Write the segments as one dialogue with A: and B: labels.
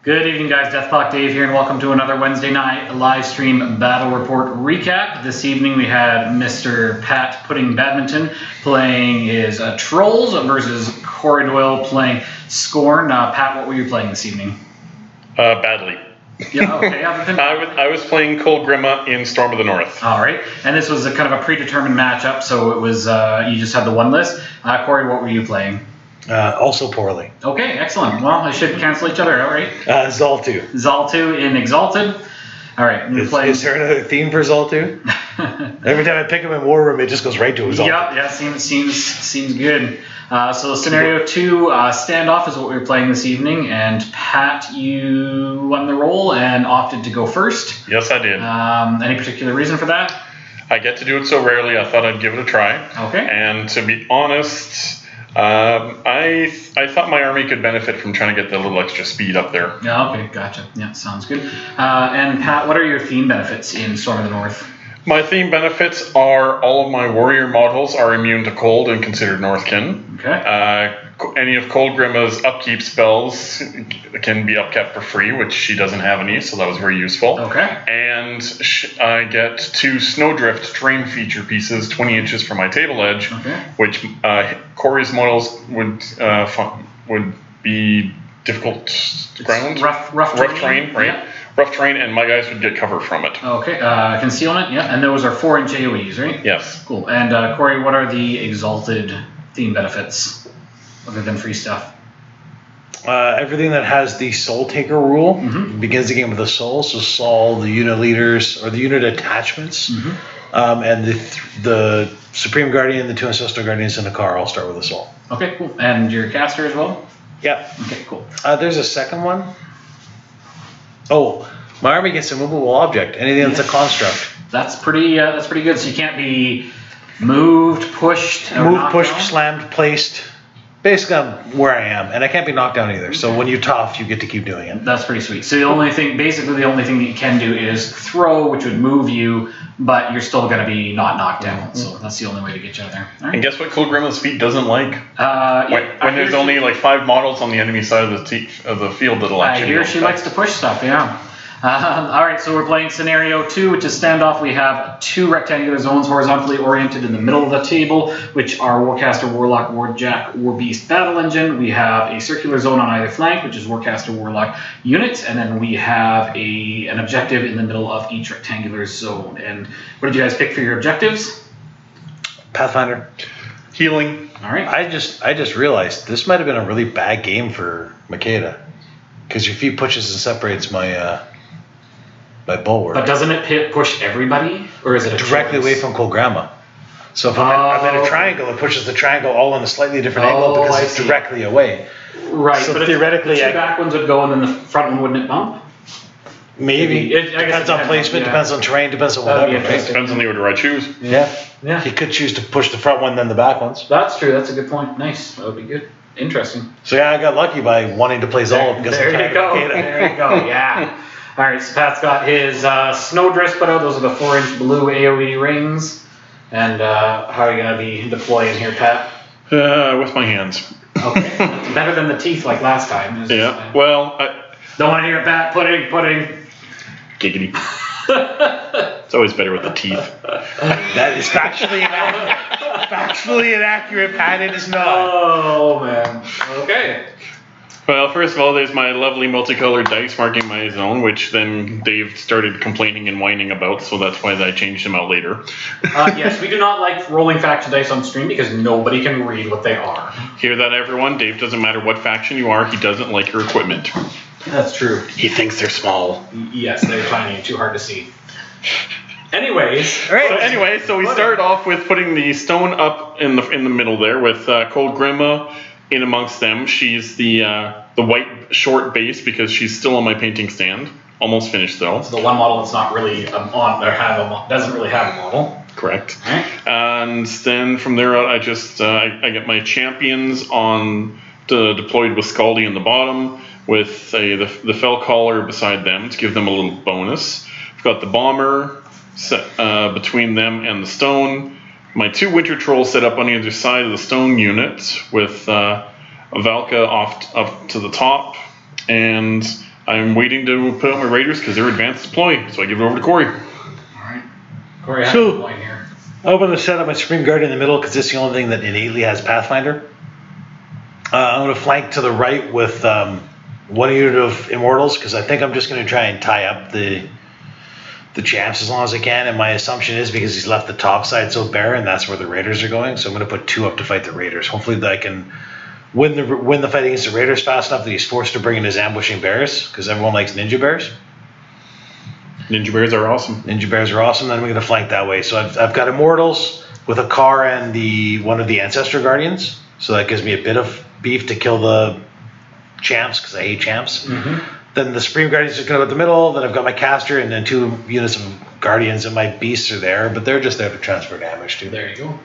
A: Good evening, guys. DeathClock Dave here, and welcome to another Wednesday night live stream battle report recap. This evening we had Mr. Pat putting Badminton playing his Trolls versus Corey Doyle playing Skorne. Pat, what were you playing this evening?
B: Badly.
A: Yeah, okay.
B: I was playing Kolgrima in Storm of the North.
A: All right, and this was a kind of a predetermined matchup, so it was you just had the one list. Corey, what were you playing?
C: Also poorly.
A: Okay, excellent. Well, I should cancel each other out, right?
C: Zaal2.
A: Zaal2 in Exalted. All right.
C: Is there another theme for Zaal2? Every time I pick him in War Room, it just goes right to Zaal2.
A: Yeah, seems good. So scenario 2, Standoff is what we were playing this evening, and Pat, you won the role and opted to go first.
B: Yes, I did.
A: Any particular reason for that?
B: I get to do it so rarely, I thought I'd give it a try.
A: Okay.
B: And to be honest, I thought my army could benefit from trying to get the little extra speed up there.
A: Yeah, okay, gotcha. Yeah, sounds good. And Pat, what are your theme benefits in Storm of the North?
B: My theme benefits are all of my warrior models are immune to cold and considered Northkin.
A: Okay.
B: Any of Kolgrima's upkeep spells can be upkept for free, which she doesn't have any, so that was very useful.
A: Okay.
B: And I get 2 Snowdrift terrain feature pieces 20 inches from my table edge, which Corey's models would be difficult ground.
A: Rough
B: terrain, right? Yeah. Rough terrain, and my guys would get cover from it.
A: Okay, concealment, yeah, and those are 4-inch AoEs, right?
B: Yes.
A: Cool. And Corey, what are the Exalted theme benefits, other than free stuff?
C: Everything that has the Soul Taker rule begins the game with a soul, so Saul, the unit leaders, or the unit attachments, and the Supreme Guardian, the 2 Ancestral Guardians, and the car all start with a soul.
A: Okay, cool. And your caster as well?
C: Yep.
A: Okay, cool.
C: There's a second one. Oh, my army gets a movable object. Anything that's a construct.
A: That's pretty good. So you can't be moved, pushed, or
C: moved, pushed,
A: down?
C: Slammed, placed. Basically, I'm where I am, and I can't be knocked down either. So when you tough, you get to keep doing it.
A: That's pretty sweet. So the only thing that you can do is throw, which would move you, but you're still going to be not knocked down. So that's the only way to get you out there. Right.
B: And guess what Kolgrima's feat doesn't like?
A: When
B: there's only like 5 models on the enemy side of the field that'll actually.
A: I hear she likes to push stuff. Yeah. All right, so we're playing scenario 2, which is Standoff. We have 2 rectangular zones horizontally oriented in the middle of the table, which are Warcaster, Warlock, Warjack, Warbeast Battle Engine. We have a circular zone on either flank, which is Warcaster, Warlock unit, and then we have an objective in the middle of each rectangular zone. And what did you guys pick for your objectives?
C: Pathfinder.
B: Healing.
A: All right.
C: I just realized this might have been a really bad game for Makeda, because your feet pushes and separates my bulwark.
A: But doesn't it push everybody, or is it
C: directly away from Kolgrima? So if I'm in a triangle, it pushes the triangle all in a slightly different angle because it's directly away.
A: Right.
C: So
A: but
C: theoretically,
A: the 2 back ones would go, and then the front one wouldn't it bump?
C: Maybe. It depends on placement, depends on terrain, depends on whatever.
B: Depends on the order I choose.
C: Yeah.
A: Yeah.
C: He could choose to push the front one, then the back ones.
A: That's true. That's a good point. Nice. That would be good. Interesting.
C: So yeah, I got lucky by wanting to play Zaal because
A: there you go. There you go. Yeah. All right. So Pat's got his Snowdrift put out. Those are the 4-inch blue AoE rings. And how are you going to be deploying here, Pat?
B: With my hands.
A: Okay. That's better than the teeth like last time.
B: Yeah. Well,
A: don't want to hear it, Pat. Pudding.
B: Giggity. It's always better with the teeth.
C: That is factually inaccurate. Factually inaccurate, Pat. It is not.
A: Oh, man. Okay.
B: Well, first of all, there's my lovely multicolored dice marking my zone, which then Dave started complaining and whining about, so that's why I changed them out later.
A: Yes, we do not like rolling faction dice on stream because nobody can read what they are.
B: Hear that, everyone? Dave doesn't matter what faction you are, he doesn't like your equipment.
A: That's true.
B: He thinks they're small.
A: Yes, they're tiny and too hard to see. Anyways.
B: All right. So we start off with putting the stone up in the middle there with Kolgrima in amongst them. She's the white short base because she's still on my painting stand. Almost finished though.
A: It's the one model that's not really doesn't really have a model.
B: Correct.
A: Right.
B: And then from there out, I just I get my champions deployed with Skaldi in the bottom with the fell collar beside them to give them a little bonus. I've got the bomber set between them and the stone. My 2 winter trolls set up on either side of the stone unit with Valka up to the top, and I'm waiting to put out my raiders because they're advanced deploy, so I give it over to Corey.
A: Alright. Corey, how you deploying here?
C: I'm going to set up my Supreme Guard in the middle because it's the only thing that innately has Pathfinder. I'm going to flank to the right with 1 unit of Immortals because I think I'm just going to try and tie up the champs as long as I can, and my assumption is because he's left the top side so barren, that's where the Raiders are going, so I'm going to put 2 up to fight the Raiders. Hopefully that I can win the fight against the Raiders fast enough that he's forced to bring in his ambushing bears, because everyone likes ninja bears.
B: Ninja bears are awesome.
C: Ninja bears are awesome. Then we're going to flank that way. So I've got Immortals with a car and one of the Ancestor Guardians. So that gives me a bit of beef to kill the champs, because I hate champs. Mm-hmm. Then the Supreme Guardians are going to go to the middle. Then I've got my caster and then 2 units of Guardians, and my beasts are there, but they're just there to transfer damage too.
A: There you go.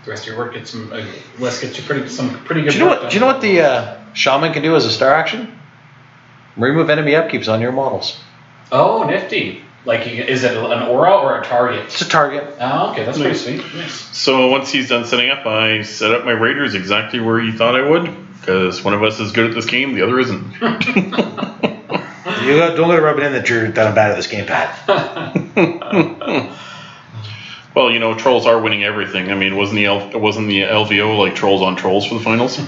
A: The rest of your work gets some. Let's get you some pretty good.
C: Do you know what the shaman can do as a star action? Remove enemy upkeeps on your models.
A: Oh, nifty! Like, is it an aura or a target?
C: It's a target.
A: Oh, okay, that's pretty sweet. Nice.
B: So once he's done setting up, I set up my raiders exactly where he thought I would, because one of us is good at this game, the other isn't.
C: Don't let it rub it in that I'm bad at this game, Pat.
B: Well, you know, trolls are winning everything. I mean, wasn't the LVO like trolls on trolls for the finals?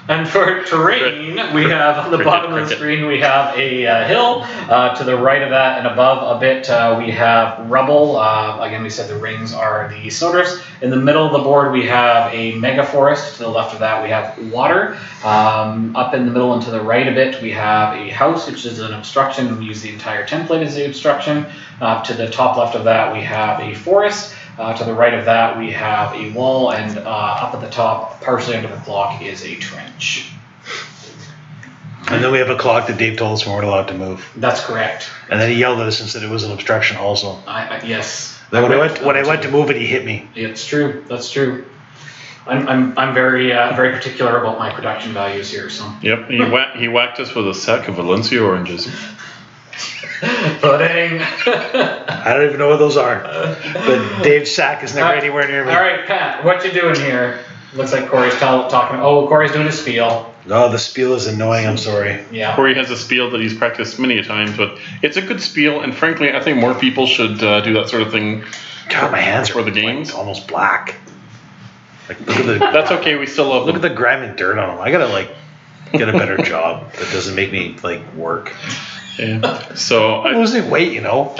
A: And for terrain, we have on the bottom of the screen, we have a hill. To the right of that and above a bit, we have rubble. Again, we said the rings are the Snowdrifts. In the middle of the board, we have a mega forest. To the left of that, we have water. Up in the middle and to the right a bit, we have a house, which is an obstruction. We use the entire template as the obstruction. To the top left of that, we have a forest. To the right of that, we have a wall, and up at the top, partially under the clock, is a trench.
C: And then we have a clock that Dave told us we weren't allowed to move.
A: That's correct.
C: And then he yelled at us and said it was an obstruction also.
A: Yes.
C: Then when I went to move it, he hit me.
A: It's true. That's true. I'm very very particular about my production values here. So.
B: Yep. He whacked us with a sack of Valencia oranges.
A: Pudding.
C: I don't even know what those are. But Dave's sack is never anywhere near me.
A: All right, Pat, what you doing here? Looks like Corey's talking. Oh, Corey's doing his spiel.
C: No, the spiel is annoying. I'm sorry.
A: Yeah.
B: Corey has a spiel that he's practiced many a times, but it's a good spiel, and frankly, I think more people should do that sort of thing.
C: God, my hands
B: for
C: are
B: the games.
C: Almost black. Like, look at the.
B: That's okay. We still love.
C: Look at the grime and dirt on them. I gotta get a better job that doesn't make me work.
B: Yeah. So
C: I'm losing weight, you know.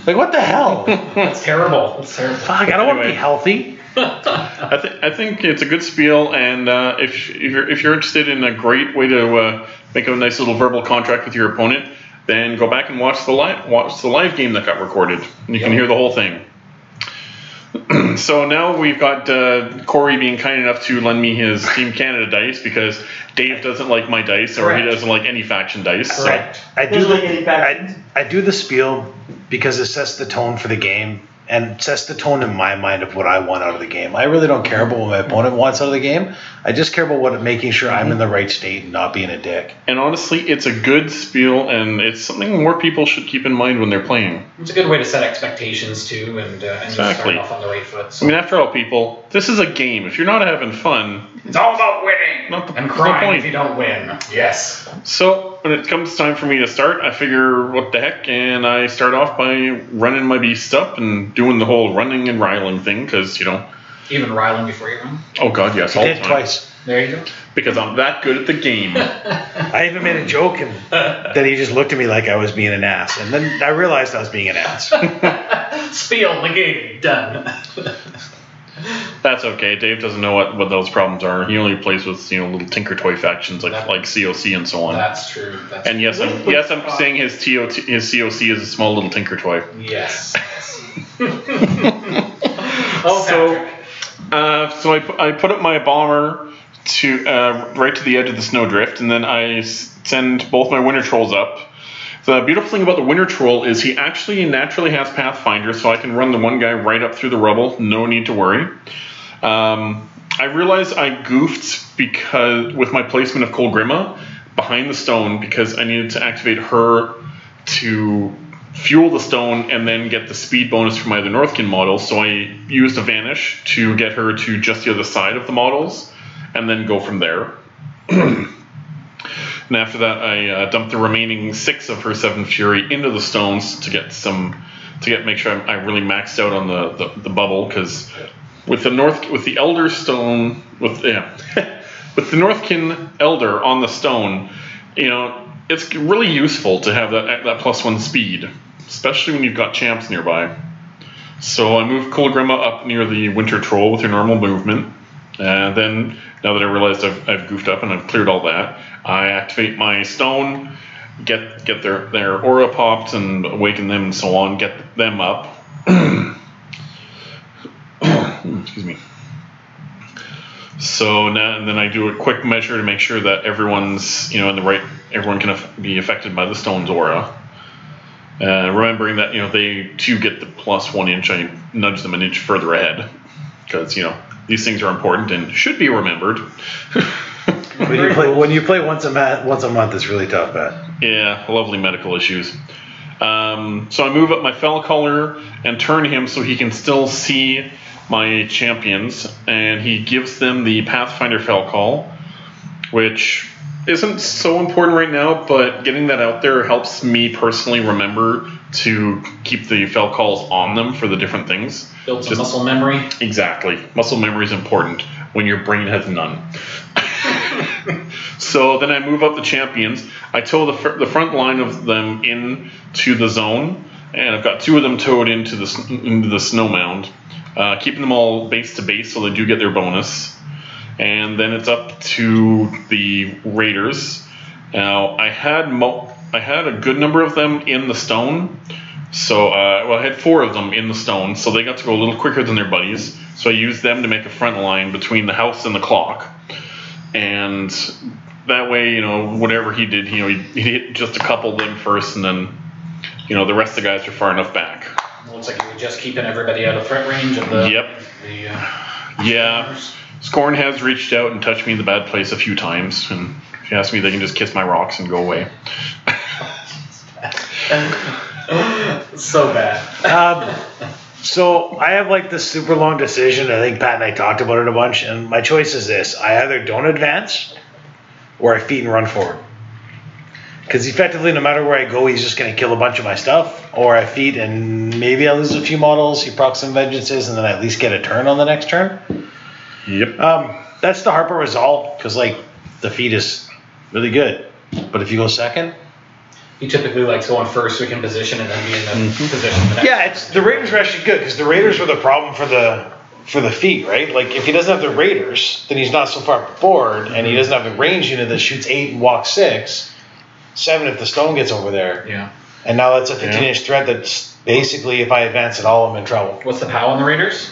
C: Like, what the hell?
A: That's terrible. That's terrible.
C: Fuck, I don't want to be healthy.
B: I think it's a good spiel, and if you're interested in a great way to make a nice little verbal contract with your opponent, then go back and watch the live game that got recorded, and you can hear the whole thing. So now we've got Corey being kind enough to lend me his Team Canada dice because Dave doesn't like my dice, or he doesn't like any faction dice.
A: Correct.
B: So.
C: I do the spiel because it sets the tone for the game and sets the tone in my mind of what I want out of the game. I really don't care about what my opponent wants out of the game. I just care about making sure I'm in the right state and not being a dick.
B: And honestly, it's a good spiel, and it's something more people should keep in mind when they're playing.
A: It's a good way to set expectations too, and
B: exactly.
A: Start off on the right foot. So.
B: I mean, after all, people, this is a game. If you're not having fun,
A: it's all about winning and crying if you don't win. Yes.
B: So when it comes time for me to start, I figure what the heck, and I start off by running my beast up and doing the whole running and riling thing, because
A: Even riling before you run?
B: Oh god, yes, all the time.
C: Twice.
A: There you go.
B: Because I'm that good at the game.
C: I even made a joke and that he just looked at me like I was being an ass, and then I realized I was being an ass.
A: Spiel negated. Done.
B: That's okay. Dave doesn't know what those problems are. He only plays with little Tinker Toy factions like COC and so on.
A: That's true.
B: And yes, I'm saying his COC is a small little Tinker Toy.
A: Yes.
B: So I put up my bomber to right to the edge of the snowdrift, and then I send both my winter trolls up. The beautiful thing about the winter troll is he actually naturally has Pathfinder, so I can run the one guy right up through the rubble. No need to worry. I realized I goofed with my placement of Kolgrima behind the stone because I needed to activate her to fuel the stone and then get the speed bonus from my other Northkin models. So I used a Vanish to get her to just the other side of the models and then go from there. And after that, I dumped the remaining 6 of her 7 Fury into the stones to make sure I really maxed out on the bubble, because with the Elder Stone with the Northkin Elder on the stone, it's really useful to have that +1 speed, especially when you've got champs nearby. So I moved Kolgrima up near the Winter Troll with her normal movement. Then, now that I realized I've goofed up and I've cleared all that, I activate my stone, get their aura popped and awaken them and so on, get them up. Excuse me. So now and then I do a quick measure to make sure that everyone's everyone can be affected by the stone's aura. Remembering that they too get the +1 inch, I nudge them an inch further ahead because these things are important and should be remembered.
C: When you play once a month, it's really tough, Pat.
B: Yeah, lovely medical issues. So I move up my Fell Color and turn him so he can still see my champions, and he gives them the Pathfinder Fell Call, which isn't so important right now, but getting that out there helps me personally remember to keep the Fell Calls on them for the different things.
A: Build some muscle memory.
B: Exactly. Muscle memory is important when your brain has none. So then I move up the champions. I tow the front line of them into the zone, and I've got 2 of them towed into the snow mound, keeping them all base to base so they do get their bonus. And then it's up to the Raiders. Now I had a good number of them in the stone, so I had 4 of them in the stone, so they got to go a little quicker than their buddies. So I used them to make a front line between the house and the clock, and that way, whatever he did, he hit just a couple of them first, and then, the rest of the guys are far enough back.
A: It looks like you were just keeping everybody out of threat range of the.
B: Yep. Yeah. Skorne has reached out and touched me in the bad place a few times, and if you ask me, they can just kiss my rocks and go away.
A: So bad.
C: So I have this super long decision. I think Pat and I talked about it a bunch, and my choice is this: I either don't advance, or I feed and run forward. Because effectively, no matter where I go, he's just going to kill a bunch of my stuff, or I feed and maybe I lose a few models, he procs some vengeances, and then I at least get a turn on the next turn.
B: Yep.
C: That's the hard part with Zaal, because the feed is really good, but if you go second,
A: he typically likes going first so he can position and then be in the position.
C: The Raiders are actually good because the Raiders were the problem for the feed, right? If he doesn't have the Raiders, then he's not so far forward, and he doesn't have the range unit that shoots 8 and walks 6, 7 if the stone gets over there.
A: Yeah.
C: And now that's a 15-inch threat that's basically, if I advance at all, I'm in trouble.
A: What's the POW on the Raiders?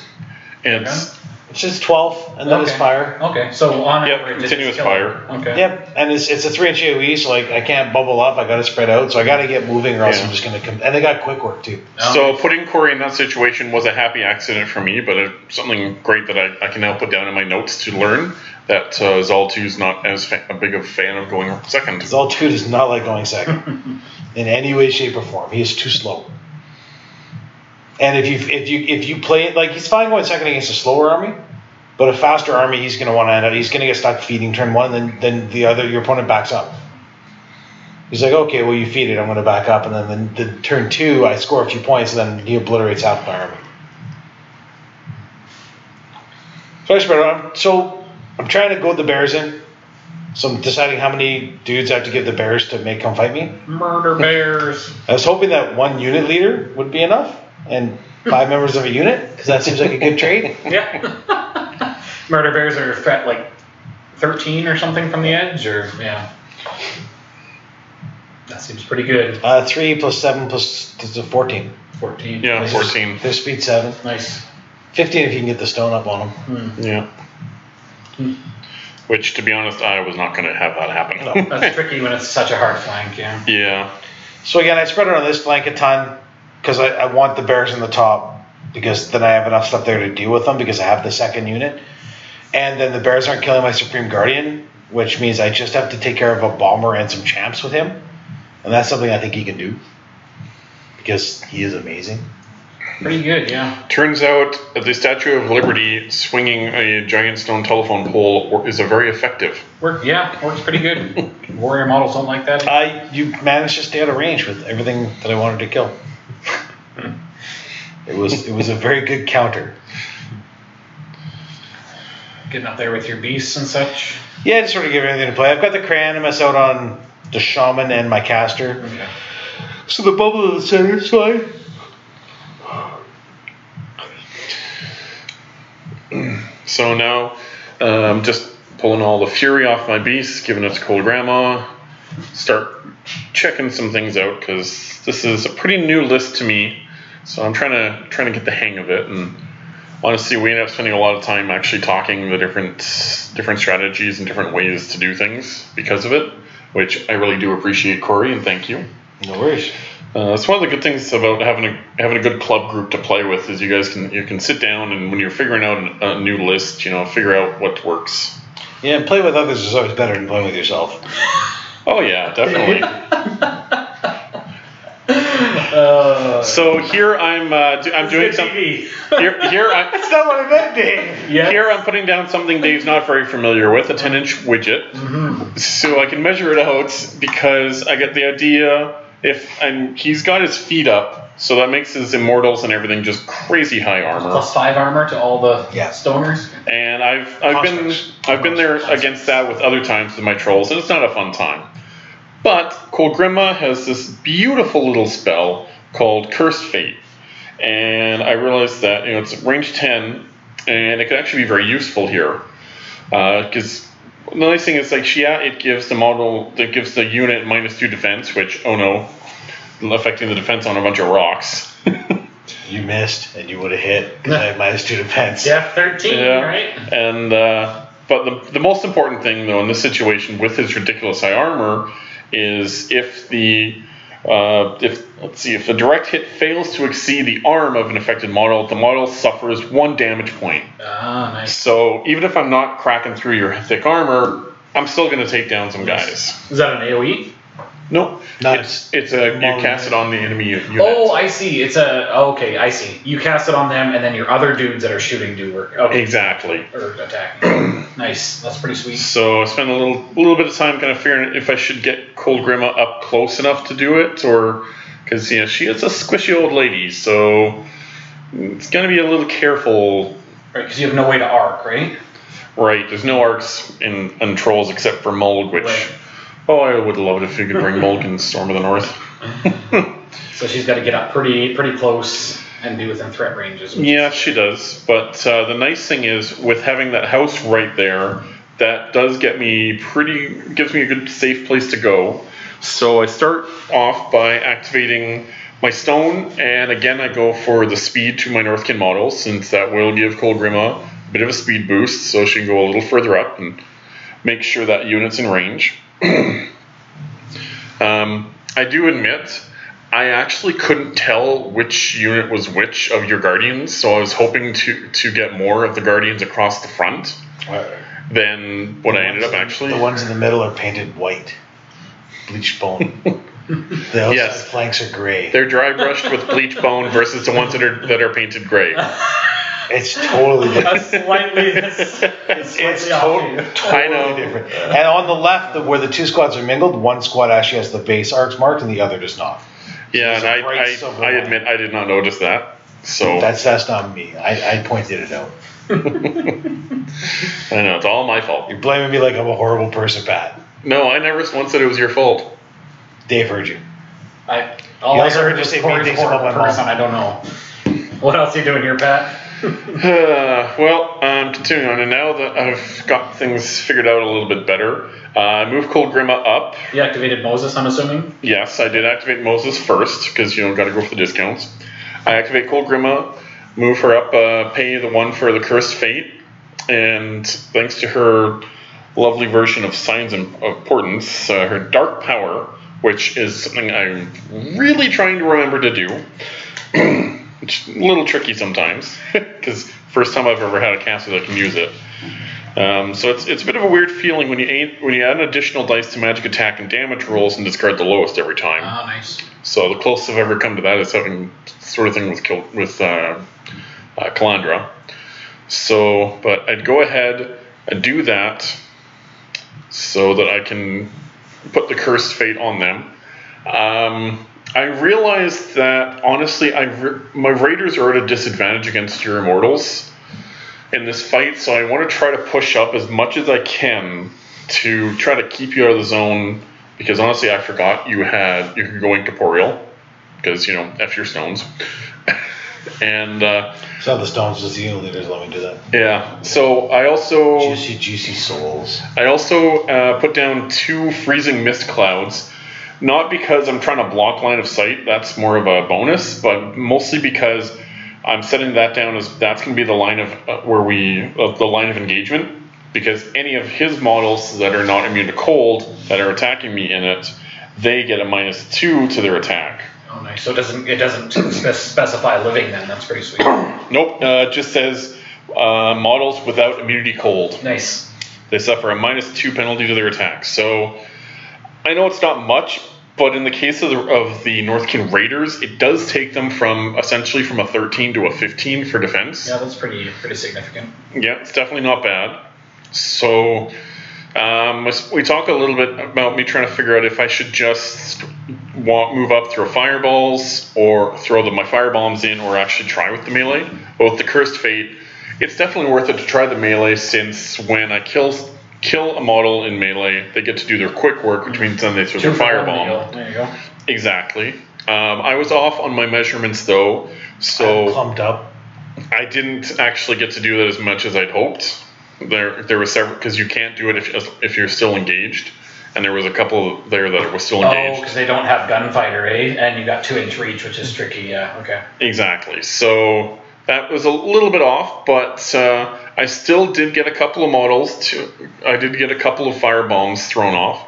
C: It's just 12, and then it's fire.
A: Okay, so on average,
B: continuous fire.
A: Okay.
C: Yep, and it's a 3-inch AoE, so I can't bubble up. I got to spread out, so I got to get moving, or else I'm just going to come. And they got quick work too.
B: So putting Corey in that situation was a happy accident for me, but something great that I can now put down in my notes to learn that Zaal2 is not as big of a fan of going second.
C: Zaal2 does not like going second in any way, shape, or form. He is too slow. And if you play it he's fine going second against a slower army, but a faster army he's going to want to end up. He's going to get stuck feeding turn 1, and then your opponent backs up. He's like, okay, well you feed it, I'm going to back up, and then the turn 2 I score a few points, and then he obliterates half my army. So I spread around. So I'm trying to goad the bears in. So I'm deciding how many dudes I have to give the bears to come fight me.
A: Murder bears.
C: I was hoping that 1 unit leader would be enough, and 5 members of a unit, because that seems like a good trade.
A: Yeah. Murder Bears are at like 13 or something from the edge, or yeah. That seems pretty good.
C: 3 plus 7 plus 14.
A: 14.
B: Yeah, 14.
C: Their speed 7.
A: Nice.
C: 15 if you can get the stone up on them.
B: Yeah. Which, to be honest, I was not going to have that happen.
C: No.
A: That's tricky when it's such a hard flank, yeah.
B: Yeah.
C: So again, I spread it on this flank a ton because I want the bears in the top because then I have enough stuff there to deal with them because I have the second unit. And then the bears aren't killing my Supreme Guardian, which means I just have to take care of a bomber and some champs with him. And that's something I think he can do because he is amazing.
A: Pretty good, yeah.
B: Turns out the Statue of Liberty swinging a giant stone telephone pole is very effective.
A: Works pretty good. Warrior models don't like that.
C: You managed to stay out of range with everything that I wanted to kill. It was a very good counter.
A: Getting up there with your beasts and such.
C: Yeah, just sort of give everything to play. I've got the Cranimus out on the Shaman and my caster.
A: Okay.
C: So the bubble in the center is fine.
B: So now, just pulling all the fury off my beast, giving it to Kolgrima, start checking some things out because this is a pretty new list to me. So I'm trying to get the hang of it, and honestly, we end up spending a lot of time actually talking the different strategies and different ways to do things because of it, which I really do appreciate, Corey, and thank you.
C: No worries.
B: It's one of the good things about having a good club group to play with is you guys can sit down and when you're figuring out a new list, figure out what works.
C: Yeah, and play with others is always better than playing with yourself.
B: Oh yeah, definitely. So here I'm doing something. Here
C: It's not what I meant, Dave.
A: Yeah.
B: Here I'm putting down something Dave's not very familiar with, a 10-inch widget, so I can measure it out because I get the idea. He's got his feet up, so that makes his immortals and everything just crazy high armor.
A: +5 armor to all the stoners.
B: And I've been there against that with other times with my trolls, and it's not a fun time. But Kolgrima has this beautiful little spell called Cursed Fate, and I realized that it's range 10, and it could actually be very useful here because. The nice thing is, it gives the unit -2 defense, which, oh no, affecting the defense on a bunch of rocks.
C: You missed, and you would have hit because I have -2 defense.
A: Yeah, 13, right?
B: And but the most important thing, though, in this situation with his ridiculous high armor, is if the direct hit fails to exceed the arm of an affected model, the model suffers 1 damage point.
A: Ah, nice.
B: So even if I'm not cracking through your thick armor, I'm still going to take down some guys.
A: Is that an AoE?
B: Nope.
C: No,
B: you cast it on the enemy unit.
A: Oh, I see. Okay, I see. You cast it on them, and then your other dudes that are shooting do work. Okay.
B: Exactly.
A: Or attacking. Nice. That's pretty sweet.
B: So I spent a little bit of time kind of figuring if I should get Kolgrima up close enough to do it, or because she is a squishy old lady, so it's going to be a little careful.
A: Right, because you have no way to arc, right?
B: Right. There's no arcs in trolls except for Mulg, which.
A: Right.
B: Oh, I would love it if you could bring Mulg in Storm of the North.
A: So she's got to get up pretty close and be within threat ranges.
B: Yeah, she does. But the nice thing is, with having that house right there, that does gives me a good safe place to go. So I start off by activating my stone, and again I go for the speed to my Northkin models, since that will give Kolgrima a bit of a speed boost, so she can go a little further up and make sure that unit's in range. I do admit, I actually couldn't tell which unit was which of your Guardians, so I was hoping to get more of the Guardians across the front than what I ended up actually.
C: The ones in the middle are painted white. Bleached bone. The outside flanks are gray.
B: They're dry brushed with bleach bone versus the ones that are painted gray.
C: It's totally different.
A: It's
C: totally different. And on the left, where the 2 squads are mingled, one squad actually has the base arcs marked, and the other does not.
B: Yeah, and I admit I did not notice that. So
C: that's not me. I pointed it out.
B: I know, it's all my fault.
C: You're blaming me like I'm a horrible person, Pat.
B: No, I never once said it was your fault.
C: Dave heard you.
A: I also heard you say mean things about my mom. I don't know. What else are you doing here, Pat?
B: Well, continuing on, and now that I've got things figured out a little bit better, I moved Kolgrima up.
A: You activated Moses, I'm assuming?
B: Yes, I did activate Moses first, because, got to go for the discounts. I activate Kolgrima, move her up, pay the 1 for the Cursed Fate, and thanks to her lovely version of Signs of Importance, her Dark Power, which is something I'm really trying to remember to do. It's a little tricky sometimes, because first time I've ever had a caster that can use it. So it's a bit of a weird feeling when you add an additional dice to magic attack and damage rolls and discard the lowest every time.
A: Oh, nice.
B: So the closest I've ever come to that is having sort of thing with Kalandra. So, but I'd go ahead and do that so that I can put the Cursed Fate on them. I realized that, honestly, my Raiders are at a disadvantage against your Immortals in this fight, so I want to try to push up as much as I can to try to keep you out of the zone, because honestly, I forgot you could go incorporeal, because, F your stones. And
C: so the stones, just the unit leaders let me do that.
B: Yeah. So I also
C: juicy souls.
B: I also put down 2 freezing mist clouds, not because I'm trying to block line of sight. That's more of a bonus, but mostly because I'm setting that down as that's going to be the line of the line of engagement. Because any of his models that are not immune to cold that are attacking me in it, they get a -2 to their attack.
A: Oh, nice. So it doesn't specify living then. That's pretty sweet.
B: Nope. It just says models without immunity cold.
A: Nice.
B: They suffer a -2 penalty to their attack. So I know it's not much, but in the case of the Northkin Raiders, it does take them essentially from a 13 to a 15 for defense.
A: Yeah, that's pretty significant.
B: Yeah, it's definitely not bad. So we talk a little bit about me trying to figure out if I should just move up, throw fireballs, or throw my firebombs in, or actually try with the melee. But with the Cursed Fate, it's definitely worth it to try the melee, since when I kill a model in melee, they get to do their quick work, which means then they throw their firebomb.
A: There you go.
B: Exactly. I was off on my measurements though, so
C: I'm clumped up.
B: I didn't actually get to do that as much as I'd hoped. There were several, because you can't do it if you're still engaged, and there was a couple there that were still engaged.
A: Oh, because they don't have gunfighter, eh? And you got 2-inch reach, which is tricky. Yeah. Okay.
B: Exactly. So that was a little bit off, but I still did get a couple of models. I did get a couple of firebombs thrown off,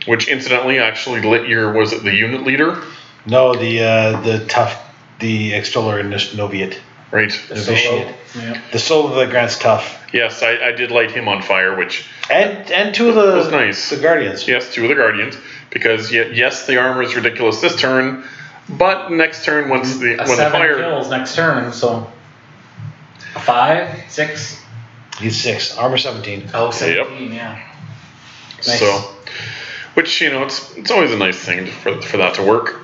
B: which incidentally actually lit was it the unit leader?
C: No, the Extoller and Noviate.
B: Right.
A: The solo. Yeah.
C: The solo that grants tough.
B: Yes, I did light him on fire, which
C: and 2 of the
B: was nice.
C: The Guardians.
B: Yes, 2 of the Guardians, because yes, the armor is ridiculous this turn, but next turn when the fire
A: kills next turn, so 5, 6.
C: He's 6. Armor 17.
A: Oh, 17.
B: Yep.
A: Yeah. Nice.
B: So, which it's always a nice thing for that to work,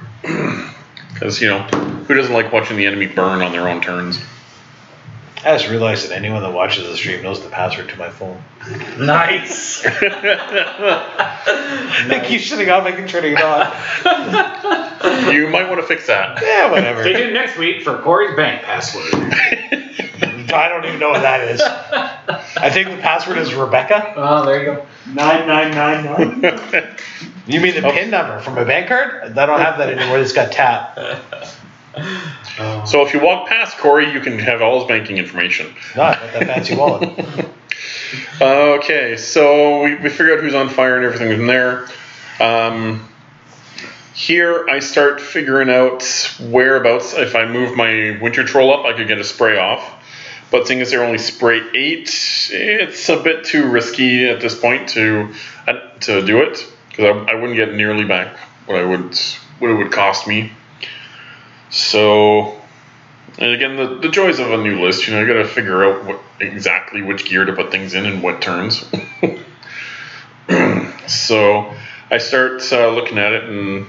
B: because who doesn't like watching the enemy burn on their own turns?
C: I just realized that anyone that watches the stream knows the password to my phone.
A: Nice.
C: I keep shutting off, I keep turning it on.
B: You might want to fix that.
C: Yeah, whatever.
A: Stay tuned next week for Corey's bank password.
C: I don't even know what that is. I think the password is Rebecca.
A: Oh, there you go.
C: 9999. You mean the PIN number from my bank card? I don't have that anymore. It's got tap.
B: So if you walk past Corey, you can have all his banking information.
C: Not that fancy wallet.
B: Okay, so we figure out who's on fire and everything from there. Here I start figuring out whereabouts. If I move my Winter Troll up, I could get a spray off. But seeing as they're only spray 8, it's a bit too risky at this point to do it, because I wouldn't get nearly back what it would cost me. So, and again, the joys of a new list, you got to figure out exactly which gear to put things in what turns. So I start looking at it, and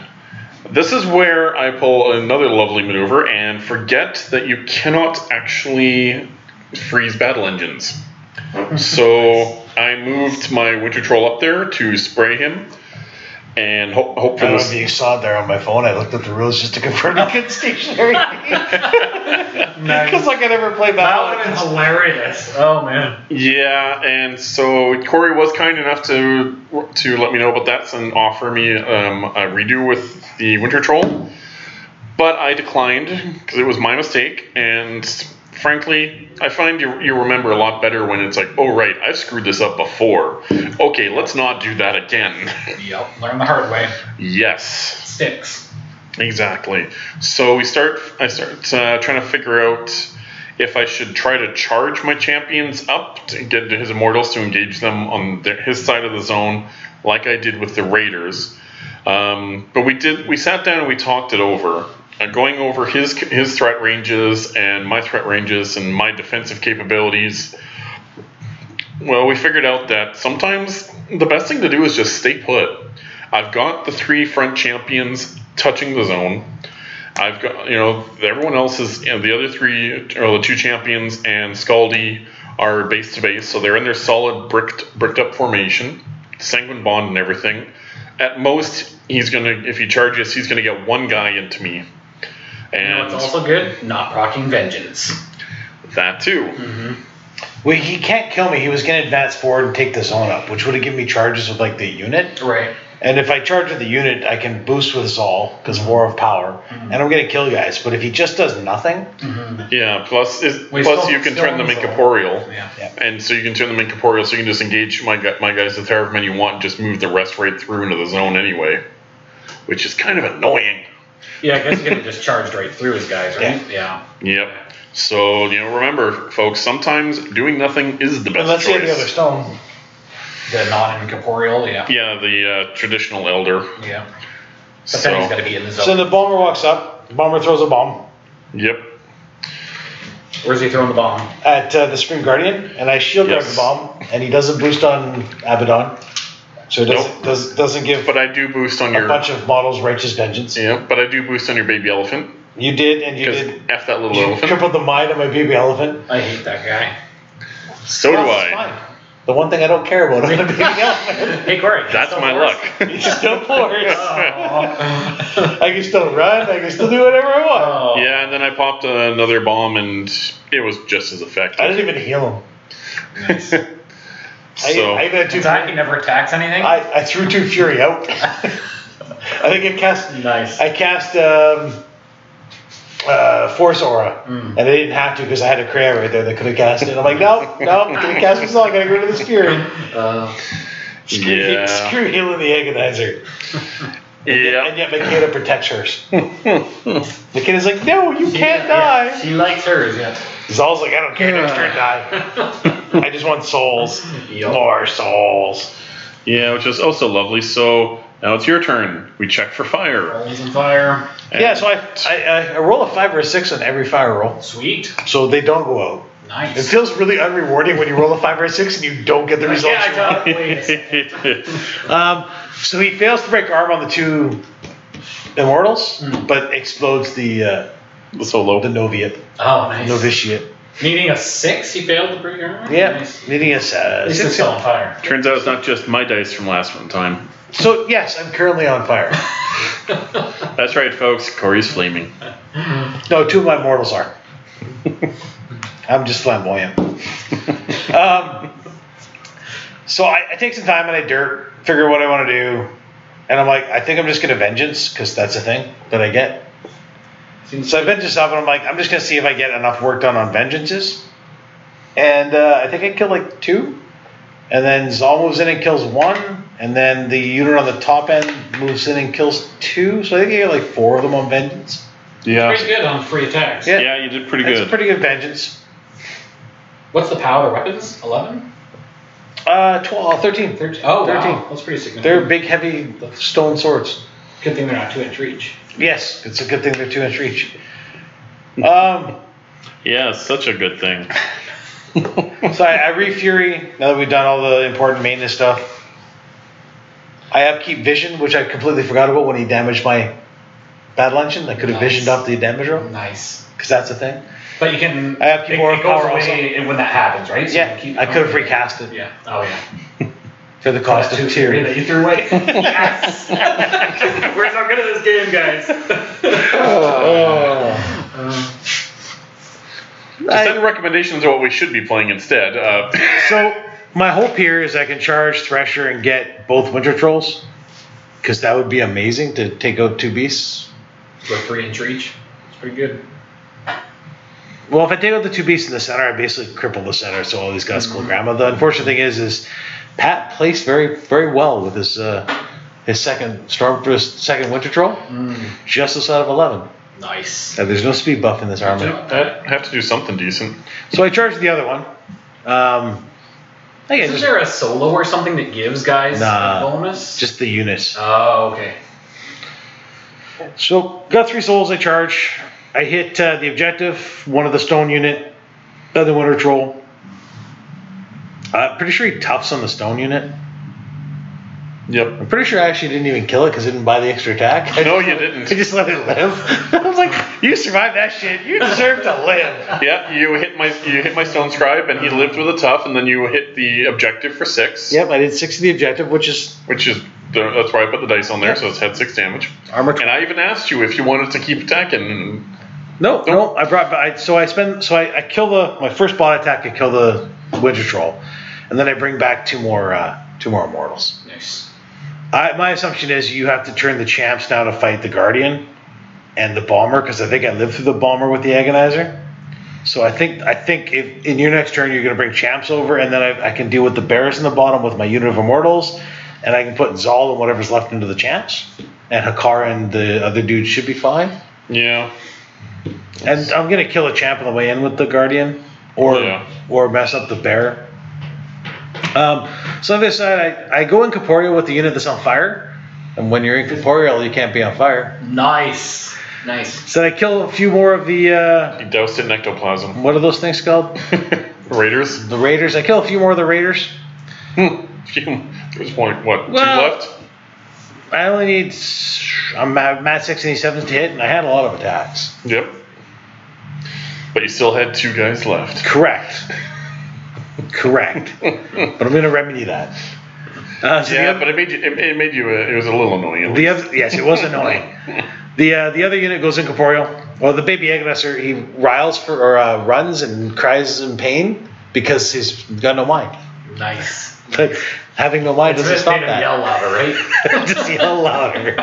B: this is where I pull another lovely maneuver and forget that you cannot actually freeze battle engines. So I moved my Winter Troll up there to spray him, and hope for this.
C: Being saw there on my phone, I looked at the rules just to confirm I get stationary. Because I can never play
A: That would have been
C: Valka.
A: hilarious. Oh, man.
B: Yeah, and so Corey was kind enough to let me know about that and offer me a redo with the Winter Troll. But I declined because it was my mistake, and frankly, I find you remember a lot better when it's like, oh right, I've screwed this up before. Okay, let's not do that again.
A: Yep, learn the hard way.
B: Yes.
A: Sticks.
B: Exactly. So I start trying to figure out if I should try to charge my champions up to get his immortals to engage them on his side of the zone, like I did with the Raiders. But we sat down and we talked it over. Going over his threat ranges and my threat ranges and my defensive capabilities. Well, we figured out that sometimes the best thing to do is just stay put. I've got the 3 front champions touching the zone. I've got, everyone else is, the other 3, or the 2 champions and Skaldi are base to base, so they're in their solid bricked up formation, sanguine bond and everything. At most, if he charges, he's gonna get 1 guy into me. And
A: it's also good? Not proccing vengeance.
B: That too.
A: Mm-hmm.
C: Well, he can't kill me. He was going to advance forward and take the zone up, which would have given me charges with like the unit.
A: Right.
C: And if I charge with the unit, I can boost with Zaal because of War of Power, and I'm going to kill guys. But if he just does nothing,
B: yeah. Plus you can turn them incorporeal, and so you can turn them incorporeal, so you can just engage my guys with however many you want, and just move the rest right through into the zone anyway, which is kind of annoying.
A: Yeah, I guess he could have just charged right through his guys, right? Yeah.
B: Yep. So, remember, folks, sometimes doing nothing is the best
C: let's
B: choice.
C: say the other stone.
A: The non-incorporeal, yeah.
B: Yeah, the traditional elder.
A: Yeah. But then he's got to be in the zone.
C: So the bomber walks up. The bomber throws a bomb.
B: Yep.
A: Where's he throwing the bomb?
C: At the Supreme Guardian, and I shield grab the bomb, and he doesn't boost on Abaddon. So it doesn't give
B: but I do boost on
C: a bunch of models Righteous Vengeance.
B: Yeah, but I do boost on your baby elephant.
C: You did, and you did.
B: F that little elephant.
C: Tripled the mind of my baby elephant.
A: I hate that guy.
B: So do I.
C: Fine. The one thing I don't care about is the baby elephant.
A: Hey, Corey.
B: That's my luck.
C: He's still force. I can still run. I can still do whatever I want.
A: Oh.
B: Yeah, and then I popped another bomb, and it was just as effective.
C: I didn't even heal him.
A: Nice.
B: So,
A: he never attacks anything?
C: I threw 2 Fury out. I think I cast.
A: Nice.
C: I cast Force Aura, and I didn't have to because I had a Kreia right there that could have cast it. I'm like, nope, gonna cast myself. I gotta get rid of this Fury. Screw healing the Agonizer.
B: Yeah.
C: And yet Makeda protects hers. Makeda's like, no, you can't die.
A: Yeah, she likes hers, yeah.
C: Zaal's like, I don't care, next turn die. I just want souls. More souls.
B: Yeah, which is also lovely. So now it's your turn. We check for fire.
A: Rolls and fire.
C: Yeah, so I roll a 5 or a 6 on every fire roll.
A: Sweet.
C: So they don't go out.
A: Nice.
C: It feels really unrewarding when you roll a 5 or a 6 and you don't get the results you want. So he fails to break arm on the 2 immortals, but explodes the
B: solo.
C: The Novitiate.
A: Oh, nice.
C: Novitiate.
A: Needing a 6, he failed to break arm?
C: Yeah,
A: Nice.
C: needing a
A: 6
C: 6
A: on fire.
B: Turns out it's not just my dice from last one time.
C: So, yes, I'm currently on fire.
B: That's right, folks. Corey's flaming.
C: No, 2 of my mortals are. I'm just flamboyant. So I take some time and I figure what I want to do. And I'm like, I think I'm just going to Vengeance, because that's a thing that I get. So I Vengeance up and I'm like, I'm just going to see if I get enough work done on Vengeances. And I think I killed like 2. And then Zaal moves in and kills 1. And then the unit on the top end moves in and kills 2. So I think I get like 4 of them on Vengeance.
B: Yeah.
A: Pretty good on free attacks.
B: Yeah, you did pretty good.
C: That's a pretty good Vengeance.
A: What's the power of their weapons? 11?
C: 13.
A: 13. Oh,
C: 13.
A: Wow. That's pretty significant.
C: They're big, heavy stone swords.
A: Good thing they're not 2-inch reach.
C: Yes, it's a good thing they're 2-inch reach.
B: Yeah, it's such a good thing.
C: So I re-Fury, now that we've done all the important maintenance stuff. I upkeep Vision, which I completely forgot about when he damaged my Battle Engine. I could have visioned up the damage roll.
A: Nice.
C: Because that's a thing.
A: But you can...
C: I upkeep more power
A: away when that happens, right? So
C: yeah, I could have recast it.
A: Yeah. Oh, yeah.
C: For the cost of 2
A: Fury that you threw away. Yes! We're so good at this game, guys.
B: Send recommendations of what we should be playing instead.
C: So my hope here is I can charge Thresher and get both Winter Trolls, because that would be amazing to take out 2 beasts.
A: For 3 inch reach. It's pretty good.
C: Well, if I take out the 2 beasts in the center, I basically cripple the center, so all these guys Kolgrima. The unfortunate thing is Pat placed very, very well with his second second Winter Troll, just outside of 11.
A: Nice.
C: There's no speed buff in this army.
B: I have to do something decent.
C: So I charged the other one.
A: Is there a solo or something that gives guys a bonus?
C: Just the units.
A: Oh, okay.
C: So got 3 souls I charge. I hit the objective, one of the stone unit, other Winter Troll. Pretty sure he toughs on the stone unit.
B: Yep.
C: I'm pretty sure I actually didn't even kill it because I didn't buy the extra attack.
B: No, you didn't.
C: I just let it live. I was like, you survived that shit. You deserve to live.
B: Yeah, you hit my stone scribe, and he lived with a tough, and then you hit the objective for 6.
C: Yep, I did 6 of the objective, which is
B: that's why I put the dice on there, so it's had 6 damage.
C: Armor.
B: And I even asked you if you wanted to keep attacking.
C: No. I kill my first bot attack. I kill the Winter Troll, and then I bring back 2 more immortals.
A: Nice.
C: My assumption is you have to turn the champs now to fight the Guardian and the Bomber, because I think I lived through the Bomber with the Agonizer. So I think if in your next turn you're going to bring champs over, and then I can deal with the bears in the bottom with my unit of immortals, and I can put Zaal and whatever's left into the champs, and Hakara and the other dude should be fine.
B: Yeah.
C: And I'm going to kill a champ on the way in with the Guardian, or mess up the bear. So on this side, I go in Corporeal with the unit that's on fire. And when you're in Corporeal, you can't be on fire.
A: Nice.
C: So I kill a few more of the...
B: You doused it in ectoplasm.
C: What are those things called?
B: Raiders?
C: The Raiders. I kill a few more of the Raiders.
B: There's 2 left?
C: I only need... I'm at 6 and 7 to hit, and I had a lot of attacks.
B: Yep. But you still had 2 guys left.
C: Correct. But I'm going to remedy that.
B: But it was a little annoying.
C: Yes, it was annoying. The other unit goes in Corporeal. Well, the baby Agonizer, he riles runs and cries in pain because he's got no mind.
A: Nice.
C: But having no mind doesn't stop that.
A: Yell louder, right?
C: Just yell louder.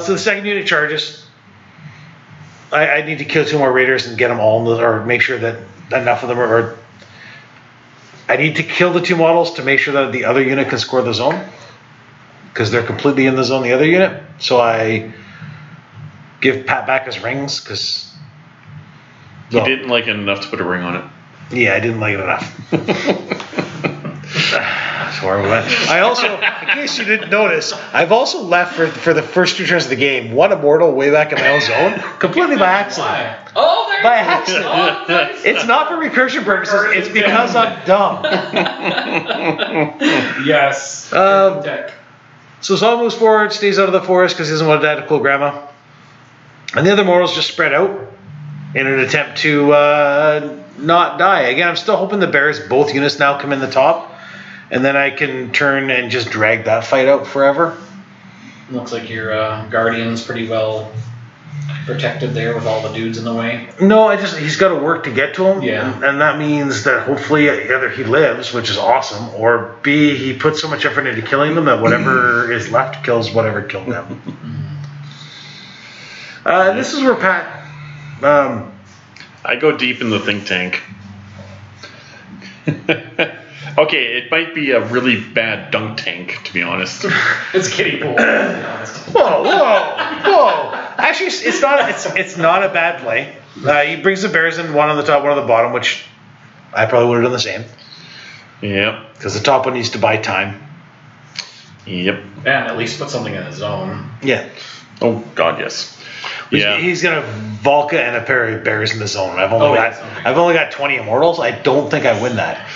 C: So the second unit charges. I need to kill 2 more Raiders and get them all or make sure that enough of them are. I need to kill the 2 models to make sure that the other unit can score the zone, because they're completely in the zone, the other unit. So I give Pat back his rings because
B: he didn't like it enough to put a ring on it.
C: Yeah, I didn't like it enough. That's where we went. I also, in case you didn't notice, I've also left for the first 2 turns of the game 1 immortal way back in my own zone, completely by accident.
A: Why? Oh, there
C: by accident. Oh, nice. It's not for recursion purposes. It's because I'm dumb.
A: Yes.
C: So Zaal moves forward, stays out of the forest because he doesn't want to die to Kolgrima. And the other mortals just spread out in an attempt to not die. Again, I'm still hoping the bears, both units now come in the top. And then I can turn and just drag that fight out forever.
A: Looks like your Guardian's pretty well protected there with all the dudes in the way.
C: No, he's got to work to get to him.
A: Yeah.
C: And that means that hopefully either he lives, which is awesome, or B, he puts so much effort into killing them that whatever is left kills whatever killed them. This is where Pat...
B: I go deep in the think tank. Okay, it might be a really bad dunk tank, to be honest.
A: It's kiddie pool.
C: Whoa! Actually, it's not a bad play. He brings the bears in, 1 on the top, 1 on the bottom, which I probably would have done the same.
B: Yep.
C: Because the top one needs to buy time.
B: Yep.
A: And at least put something in his zone.
C: Yeah.
B: Oh God, yes. Yeah.
C: He's got a Valka and a pair of bears in the zone. I've only got 20 immortals. I don't think I win that.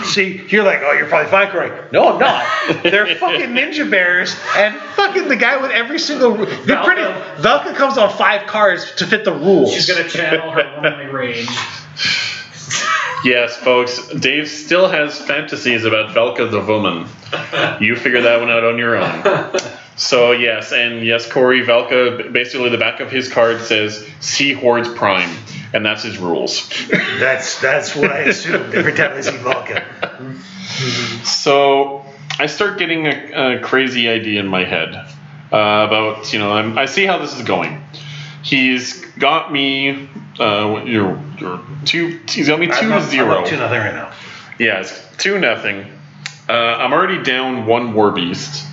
C: See, you're like, oh, you're probably fine, Corey. No, I'm not. They're fucking ninja bears, and fucking the guy with every single. Valka comes on 5 cards to fit the rules.
A: She's gonna channel her womanly rage.
B: Yes, folks. Dave still has fantasies about Valka the woman. You figure that one out on your own. So yes, and yes, Corey Valka, basically the back of his card says "See Hordes Prime," and that's his rules.
C: That's what I assumed every time I see Valka.
B: So I start getting a crazy idea in my head about, I see how this is going. He's got me. He's got me 2-0.
C: I'm up 2-0 right now.
B: Yeah, it's 2-0. I'm already down 1 War Beast.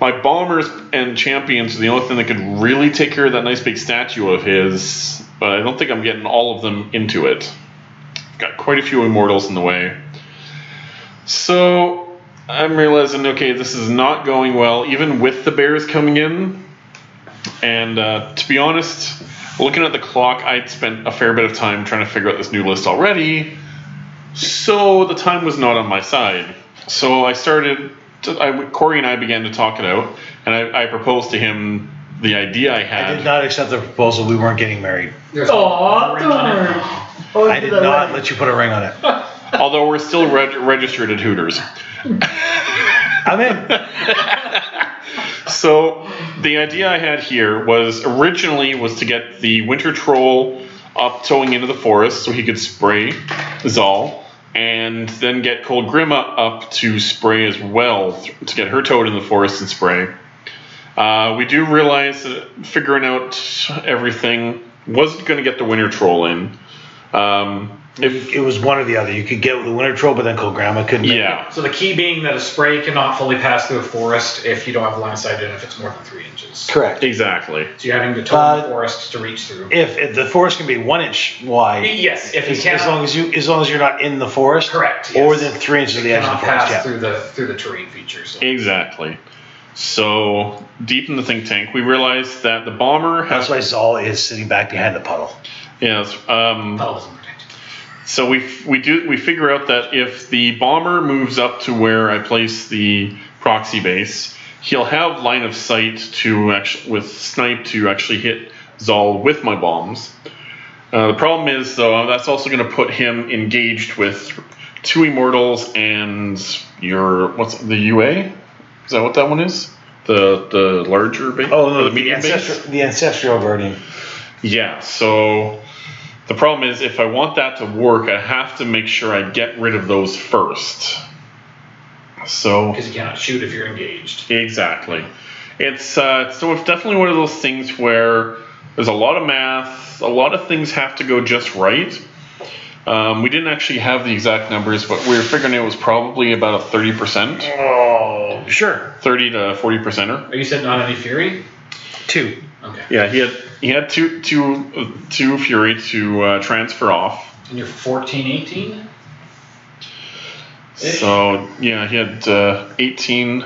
B: My bombers and champions are the only thing that could really take care of that nice big statue of his, but I don't think I'm getting all of them into it. Got quite a few immortals in the way. So I'm realizing, okay, this is not going well, even with the bears coming in. And to be honest, looking at the clock, I'd spent a fair bit of time trying to figure out this new list already. So the time was not on my side. So Corey and I began to talk it out, and I proposed to him the idea I had.
C: I did not accept the proposal. We weren't getting married.
D: I
C: did not let you put a ring on it.
B: Although we're still registered at Hooters.
C: I'm in.
B: So the idea I had here was originally to get the Winter Troll up towing into the forest so he could spray Zaal, and then get Kolgrima up to spray as well to get her towed in the forest and spray. We do realize that figuring out everything wasn't going to get the Winter Troll in.
C: It was one or the other. You could get the Winter Troll, but then Kolgrima couldn't.
B: Yeah.
D: So the key being that a spray cannot fully pass through a forest if you don't have line of sight in if it's more than 3 inches.
C: Correct.
B: Exactly.
D: So you're having to tow the forest to reach through.
C: If the forest can be 1 inch wide.
D: Yes, if you can.
C: As long as you're not in the forest.
D: Correct.
C: Or
D: Yes.
C: within 3 inches of the edge of the forest.
D: Pass through the terrain features. So.
B: Exactly. So deep in the think tank, we realized that the bomber has.
C: That's why Zaal is sitting back behind the puddle.
B: Yes.
D: Puddle doesn't protect.
B: So we figure out that if the bomber moves up to where I place the proxy base, he'll have line of sight to with snipe to actually hit Zaal with my bombs. The problem is though that's also going to put him engaged with 2 immortals and what's the UA? Is that what that one is? The larger base?
C: Oh no,
B: the medium base?
C: The Ancestral Guardian.
B: Yeah. So. The problem is, if I want that to work, I have to make sure I get rid of those first. So
D: because you cannot shoot if you're engaged.
B: Exactly. It's definitely one of those things where there's a lot of math, a lot of things have to go just right. We didn't actually have the exact numbers, but we were figuring it was probably about a 30%.
C: Oh, sure.
B: 30 to 40%er.
D: Are you said not any fury?
C: 2.
D: Okay.
B: Yeah, he had two fury to transfer off.
D: And you're 14, 18?
B: So yeah, he had 18.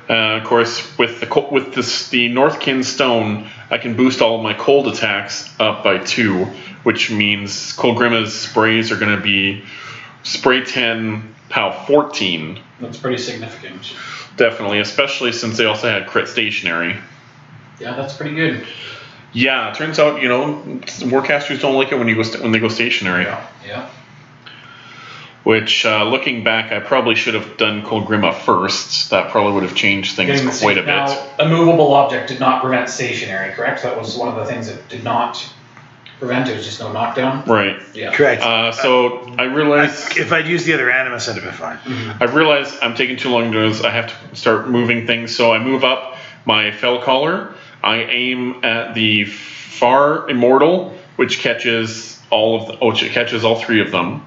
B: Of course, with the Northkin Stone, I can boost all of my cold attacks up by 2, which means Kolgrima's sprays are going to be spray 10, POW 14.
D: That's pretty significant.
B: Definitely, especially since they also had crit stationary.
D: Yeah, that's pretty good.
B: Yeah, it turns out, warcasters don't like it when they go stationary.
D: Yeah.
B: Which, looking back, I probably should have done Kolgrima first. That probably would have changed things quite a bit.
D: Now, a movable object did not prevent stationary, correct? That was one of the things that did not prevent. It was just no knockdown.
B: Right.
D: Yeah.
C: Correct.
B: So I realized
C: if I'd used the other animus, I'd have been fine.
B: I realized I'm taking too long to do this. I have to start moving things. So I move up my Fell Caller. I aim at the far immortal, which catches all 3 of them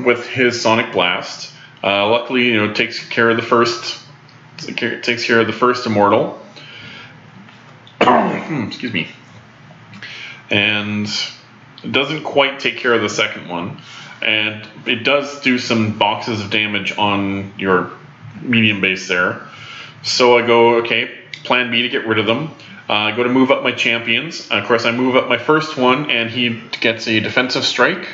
B: with his Sonic Blast. Luckily, it takes care of the first immortal. Excuse me. And it doesn't quite take care of the second one, and it does do some boxes of damage on your medium base there. So I go, okay, plan B to get rid of them. I go to move up my champions. Of course, I move up my first one, and he gets a defensive strike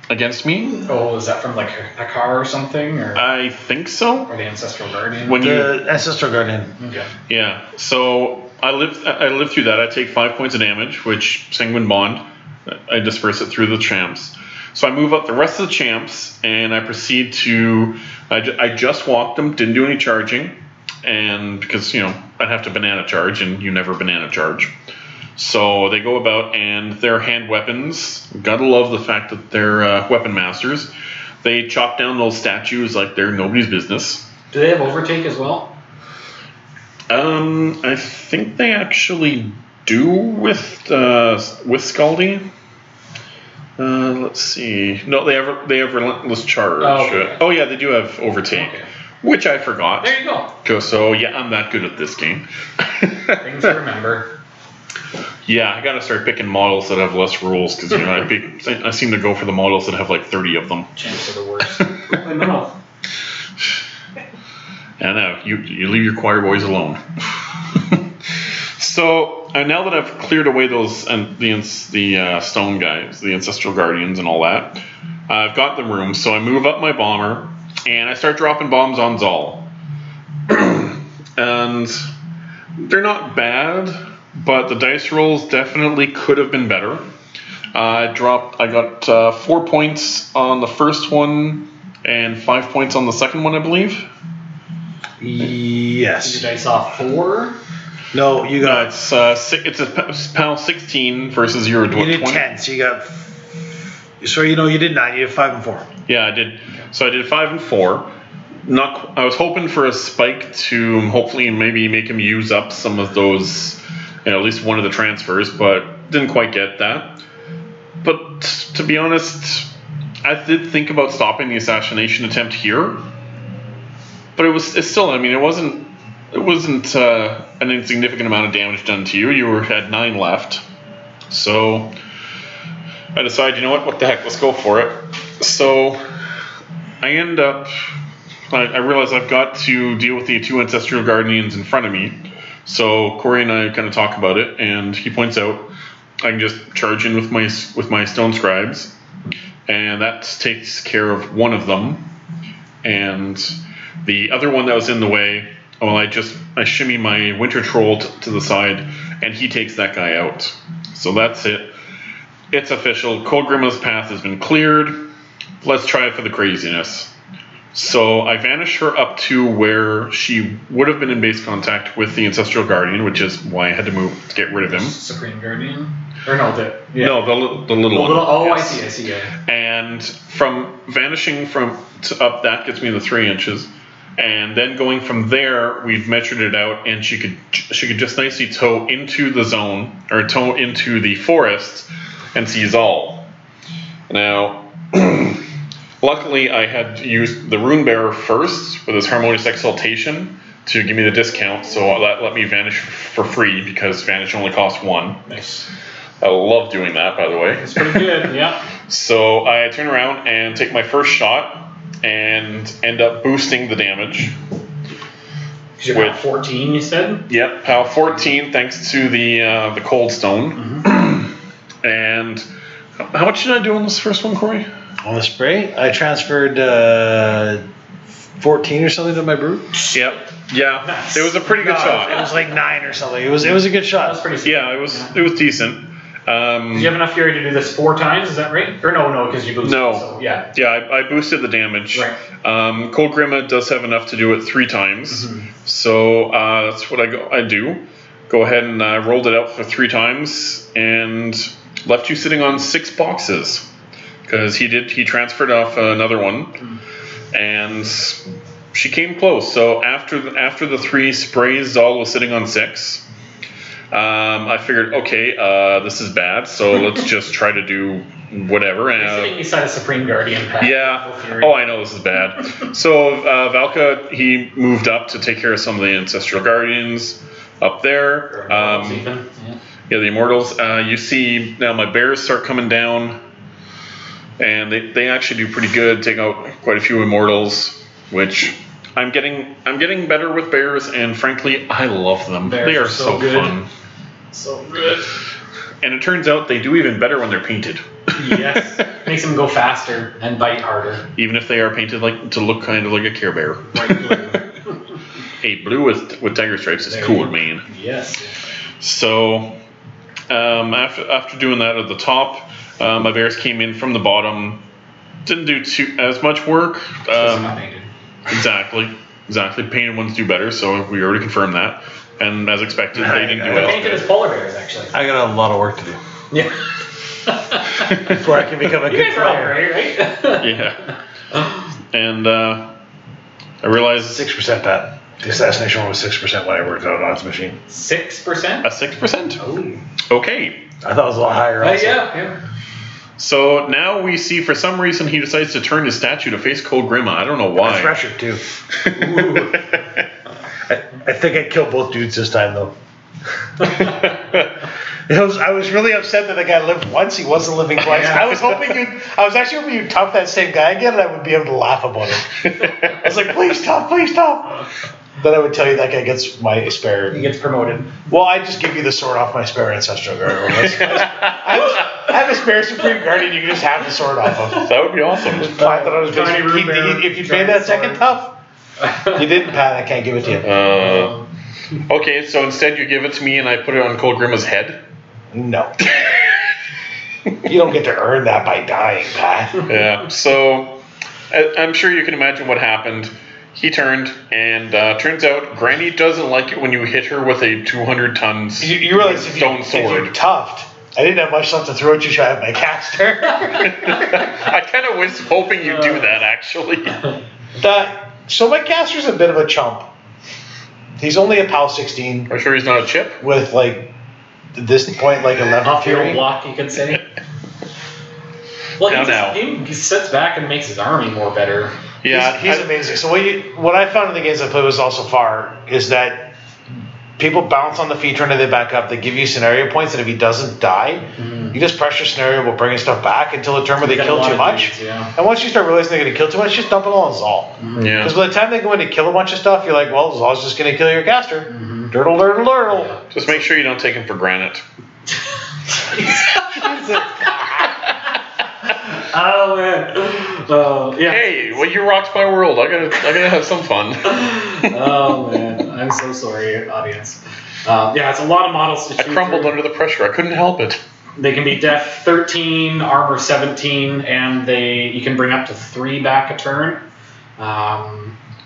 B: against me.
D: Oh, is that from like a car or something? Or?
B: I think so.
D: Or the Ancestral Guardian?
C: The Ancestral Guardian.
D: Okay.
B: Yeah, so I live through that. I take 5 points of damage, which Sanguine Bond. I disperse it through the champs. So I move up the rest of the champs, and I proceed to... I just walked them, didn't do any charging. and because, you know, I'd have to banana charge, and you never banana charge. So they go about, and their hand weapons, gotta love the fact that they're weapon masters. They chop down those statues like they're nobody's business.
A: Do they have overtake as well?
B: I think they actually do with Skaldi. Let's see. No, they have relentless charge.
A: Oh, okay.
B: Oh yeah, they do have overtake, which I forgot.
A: There you go.
B: So yeah, I'm that good at this game.
A: Things to remember.
B: Yeah, I gotta start picking models that have less rules, because, you know, I seem to go for the models that have like 30 of them.
A: Champs are the worst. No.
B: I know, you leave your choir boys alone. So now that I've cleared away those and the stone guys, the ancestral guardians and all that, I've got the room. So I move up my bomber and I start dropping bombs on Zaal, and they're not bad, but the dice rolls definitely could have been better. I got 4 points on the first one and 5 points on the second one, I believe.
C: Yes.
A: Did you dice off 4?
C: No, you got.
B: It's a panel 16 versus your 20.
C: You did 10, so you got. So you did 9. You did 5 and 4.
B: Yeah, I did. So I did 5 and 4. I was hoping for a spike to hopefully maybe make him use up some of those, at least one of the transfers, but didn't quite get that. But to be honest, I did think about stopping the assassination attempt here, but it's still. I mean, it wasn't an insignificant amount of damage done to you. You had 9 left, so I decided, you know what the heck, let's go for it. So I end up. I realize I've got to deal with the 2 ancestral guardians in front of me. So Corey and I kind of talk about it, and he points out I can just charge in with my stone scribes, and that takes care of one of them. And the other one that was in the way, well, I shimmy my winter troll to the side, and he takes that guy out. So that's it. It's official. Kolgrima's path has been cleared. Let's try it for the craziness. So I vanish her up to where she would have been in base contact with the Ancestral Guardian, which is why I had to move to get rid of him.
D: Supreme Guardian? Or no, the
B: little one.
D: Oh,
B: yes.
D: I see, yeah.
B: And from vanishing up, that gets me the 3 inches. And then going from there, we've measured it out, and she could just nicely tow into the zone, or tow into the forest, and see Zaal. Now, luckily, I had used the Runebearer first with his Harmonious Exaltation to give me the discount, so that let me vanish for free, because vanish only costs 1.
D: Nice.
B: I love doing that, by the way.
D: It's pretty good, yeah.
B: So I turn around and take my first shot and end up boosting the damage.
D: Because you're at 14, you said?
B: Yep, POW 14 thanks to the Cold Stone. Mm-hmm. And how much did I do on this first one, Corey?
C: On the spray, I transferred 14 or something to my brute.
B: Yep. Yeah, nice. It was a pretty good shot.
C: It was like 9 or something. It was a good shot.
D: That was pretty
B: yeah, it was decent.
D: Did you have enough fury to do this 4 times? Is that right? Or no, because you boosted.
B: No.
D: So, yeah.
B: Yeah, I boosted the damage.
D: Right.
B: Kolgrima does have enough to do it 3 times.
D: Mm-hmm.
B: So that's what I do. Go ahead and rolled it out for 3 times and left you sitting on 6 boxes. Because he transferred off another one, and she came close. So after the 3 sprays, Zaal was sitting on 6. I figured, okay, this is bad, so let's just try to do whatever.
D: Sitting beside a Supreme Guardian pack.
B: Yeah. Oh, I know this is bad. So Valka, he moved up to take care of some of the Ancestral Guardians up there.
D: Yeah,
B: the Immortals. You see now my bears start coming down. And they actually do pretty good, take out quite a few Immortals, which I'm getting better with bears, and frankly, I love them.
D: Bears
B: they are so fun.
D: So good.
B: And it turns out they do even better when they're painted.
D: Yes, makes them go faster and bite harder.
B: Even if they are painted to look kind of like a Care Bear.
D: Right.
B: Hey, blue with tiger stripes is cool, man.
D: Yes.
B: So after doing that at the top. My bears came in from the bottom. Didn't do as much work. Exactly. Exactly. Painted ones do better, so we already confirmed that. And as expected, they didn't do
D: The
B: well.
D: painted is polar bears, actually.
C: I got a lot of work to do
D: Yeah.
C: before I can become a
D: You
C: good
D: guys are all
C: player.
D: great, right?
B: Yeah. And I realized
C: 6%, Pat. The assassination roll was 6% when I worked out on this machine.
D: 6%?
B: a 6%.
D: Oh.
B: Okay.
C: I thought it was a lot higher. Also.
D: Yeah.
B: So now we see for some reason he decides to turn his statue to face Kolgrima. I don't know why.
C: Pressure too. I think I killed both dudes this time though. I was really upset that the guy lived once. He wasn't living twice. I was actually hoping you'd tough that same guy again, and I would be able to laugh about it. I was like, please stop. Then I would tell you that guy gets my spare.
D: He gets promoted.
C: Well, I just give you the sword off my spare ancestral guard. I have a spare supreme guardian. You can just have the sword off of.
B: That would be awesome.
C: I thought I was
D: Tiny
C: basically,
D: Runebearer,
C: if you pay that second tough, you didn't, Pat. I can't give it to you.
B: Okay, so instead you give it to me and I put it on Kolgrima's head?
C: No. You don't get to earn that by dying, Pat.
B: Yeah, so I'm sure you can imagine what happened. He turned, and turns out Granny doesn't like it when you hit her with a 200 tons
C: You realize if
B: stone
C: you
B: sword.
C: toughed, I didn't have much left to throw at you, so I had my caster.
B: I kind of was hoping you'd do that, actually.
C: So my caster's a bit of a chump. He's only a PAL 16
B: Are you sure he's not a chip?
C: with, like, at this point, like 11
D: Off-field
C: fury.
D: block, you could say. Well, he sits back and makes his army more better.
B: Yeah,
C: He's amazing. So what I found in the games I played with Zaal so far is that people bounce on the feature and then they back up. They give you scenario points, and if he doesn't die, you just pressure scenario will bring his stuff back until the turn where they
D: Get a
C: kill
D: lot
C: too
D: of
C: much.
D: dudes, yeah.
C: And once you start realizing they're going to kill too much, just dump it all on Zaal.
B: Yeah.
C: Because by the time they go in to kill a bunch of stuff, you're like, well, Zaal's just going to kill your caster. Durdle, durdle, durdle.
B: Just make sure you don't take him for granted.
D: Oh man. Yeah.
B: Hey, well, you rocked my world. I gotta have some fun.
D: Oh man, I'm so sorry, audience. Yeah, it's a lot of models to
B: I
D: choose
B: crumbled
D: through.
B: under the pressure. I couldn't help it.
D: They can be def 13, armor 17, and you can bring up to 3 back a turn,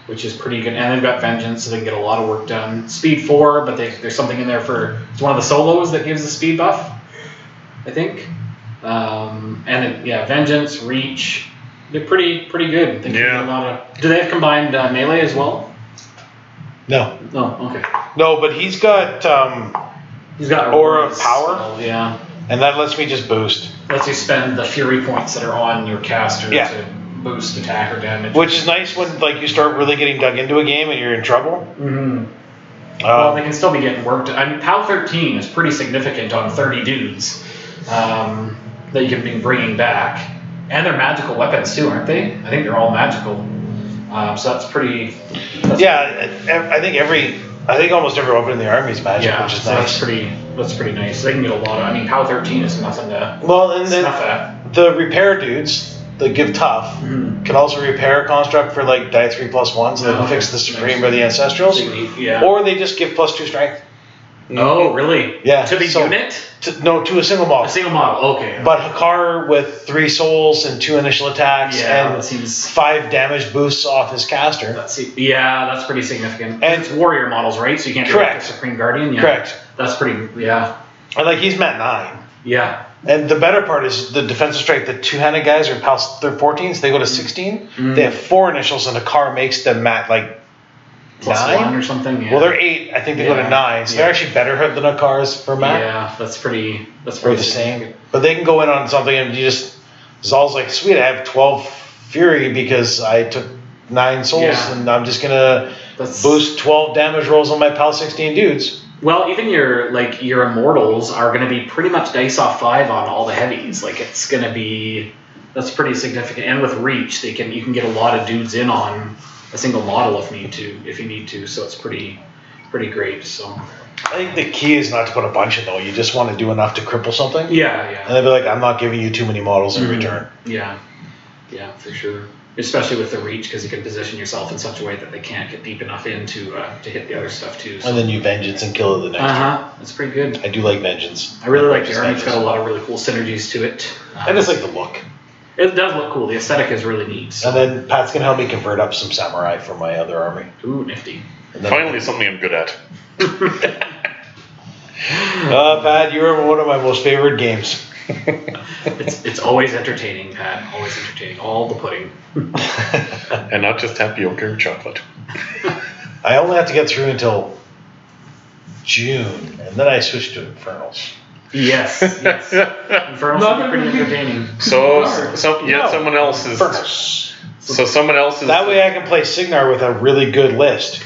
D: which is pretty good. And they've got vengeance, so they can get a lot of work done. Speed 4, but there's something in there for it's one of the solos that gives the speed buff, I think. Vengeance, reach, they're pretty good. They can get a lot of. Do they have combined melee as well?
C: No.
D: Oh, okay.
C: No, but he's got
D: He's got
C: Aura
D: Aurora's
C: power?
D: spell, yeah.
C: and that lets me just boost.
D: Lets you spend the fury points that are on your caster
C: Yeah.
D: to boost attack or damage.
C: Which is nice when like you start really getting dug into a game and you're in trouble.
D: Mm-hmm. Well, they can still be getting worked. I mean, PAL 13 is pretty significant on 30 dudes that you can be bringing back. And they're magical weapons too, aren't they? I think they're all magical. So that's pretty...
C: I think almost every weapon in the army is magic, which is
D: so
C: nice.
D: That's pretty nice. They can get a lot of... I mean, PAL 13 is nothing to
C: And then
D: snuff at.
C: the repair dudes that give tough can also repair a construct for like die 3+1, so they can fix the supreme or the ancestrals.
D: Yeah.
C: Or they just give +2 strength.
D: Oh, really?
C: Yeah.
D: To the unit?
C: To a single model.
D: A single model, okay.
C: But Hakar with 3 souls and 2 initial attacks and 5 damage boosts off his caster.
D: That's pretty significant.
C: And
D: it's warrior models, right? So you can't
C: correct.
D: do the Supreme Guardian? Yeah.
C: Correct.
D: That's pretty, yeah.
C: And like he's Mat 9.
D: Yeah.
C: And the better part is the defensive strength. The two-handed guys are PAL 14s. They go to 16. They have 4 initials, and Hakar makes them Mat like
D: +1 or something. Yeah.
C: Well, they're 8. I think they go to 9. So they're actually better than Hakar's for Mat.
D: Yeah, that's pretty
C: Or the same. But they can go in on something, and Zaal's like, sweet, I have 12 Fury because I took 9 souls, and I'm just gonna boost 12 damage rolls on my PAL 16 dudes.
D: Well, even your immortals are going to be pretty much dice off 5 on all the heavies. Like it's going to be that's pretty significant. And with reach, you can get a lot of dudes in on a single model if you need to. So it's pretty great. So
C: I think the key is not to put a bunch in though. You just want to do enough to cripple something.
D: Yeah.
C: And they'll be like, I'm not giving you too many models in return.
D: Yeah, for sure. Especially with the reach, because you can position yourself in such a way that they can't get deep enough in to hit the other stuff too. So.
C: And then you vengeance and kill it the next turn.
D: That's pretty good.
C: I do like vengeance.
D: I really like the army. It's got a lot of really cool synergies to it.
C: I just like the look.
D: It does look cool. The aesthetic is really neat. So.
C: And then Pat's going to help me convert up some samurai for my other army.
D: Ooh, nifty.
B: Finally, something I'm good at.
C: Pat, you were one of my most favorite games.
D: It's always entertaining, Pat. Always entertaining. All the pudding.
B: And not just tapioca or chocolate.
C: I only have to get through until June, and then I switched to Infernals.
D: Yes. Infernals are pretty entertaining.
B: Someone else is.
C: Infernals.
B: So someone else is.
C: That way I can play Signar with a really good list.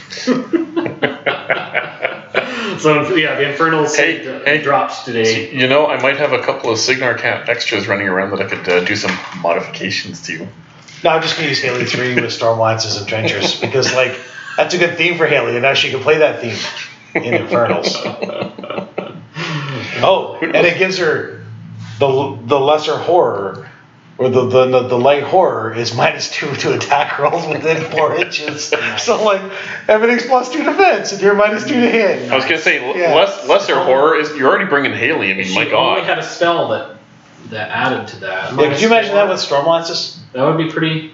D: So the Infernals dropped today.
B: You know, I might have a couple of Signar extras running around that I could do some modifications to.
C: No, I'm just going to use Haley 3 with Storm Lances and Trenchers because, like, that's a good theme for Haley, and now she can play that theme in Infernals. Oh, and it gives her the lesser horror, or the light horror is -2 to attack rolls within 4 inches. So, like, everything's +2 defense, and you're -2 to hit.
B: I was going to say, lesser horror is, you're already bringing Haley. I mean, my God.
D: She only had a spell that added to that.
C: Yeah, could you imagine that with Storm Lances?
D: That would be pretty,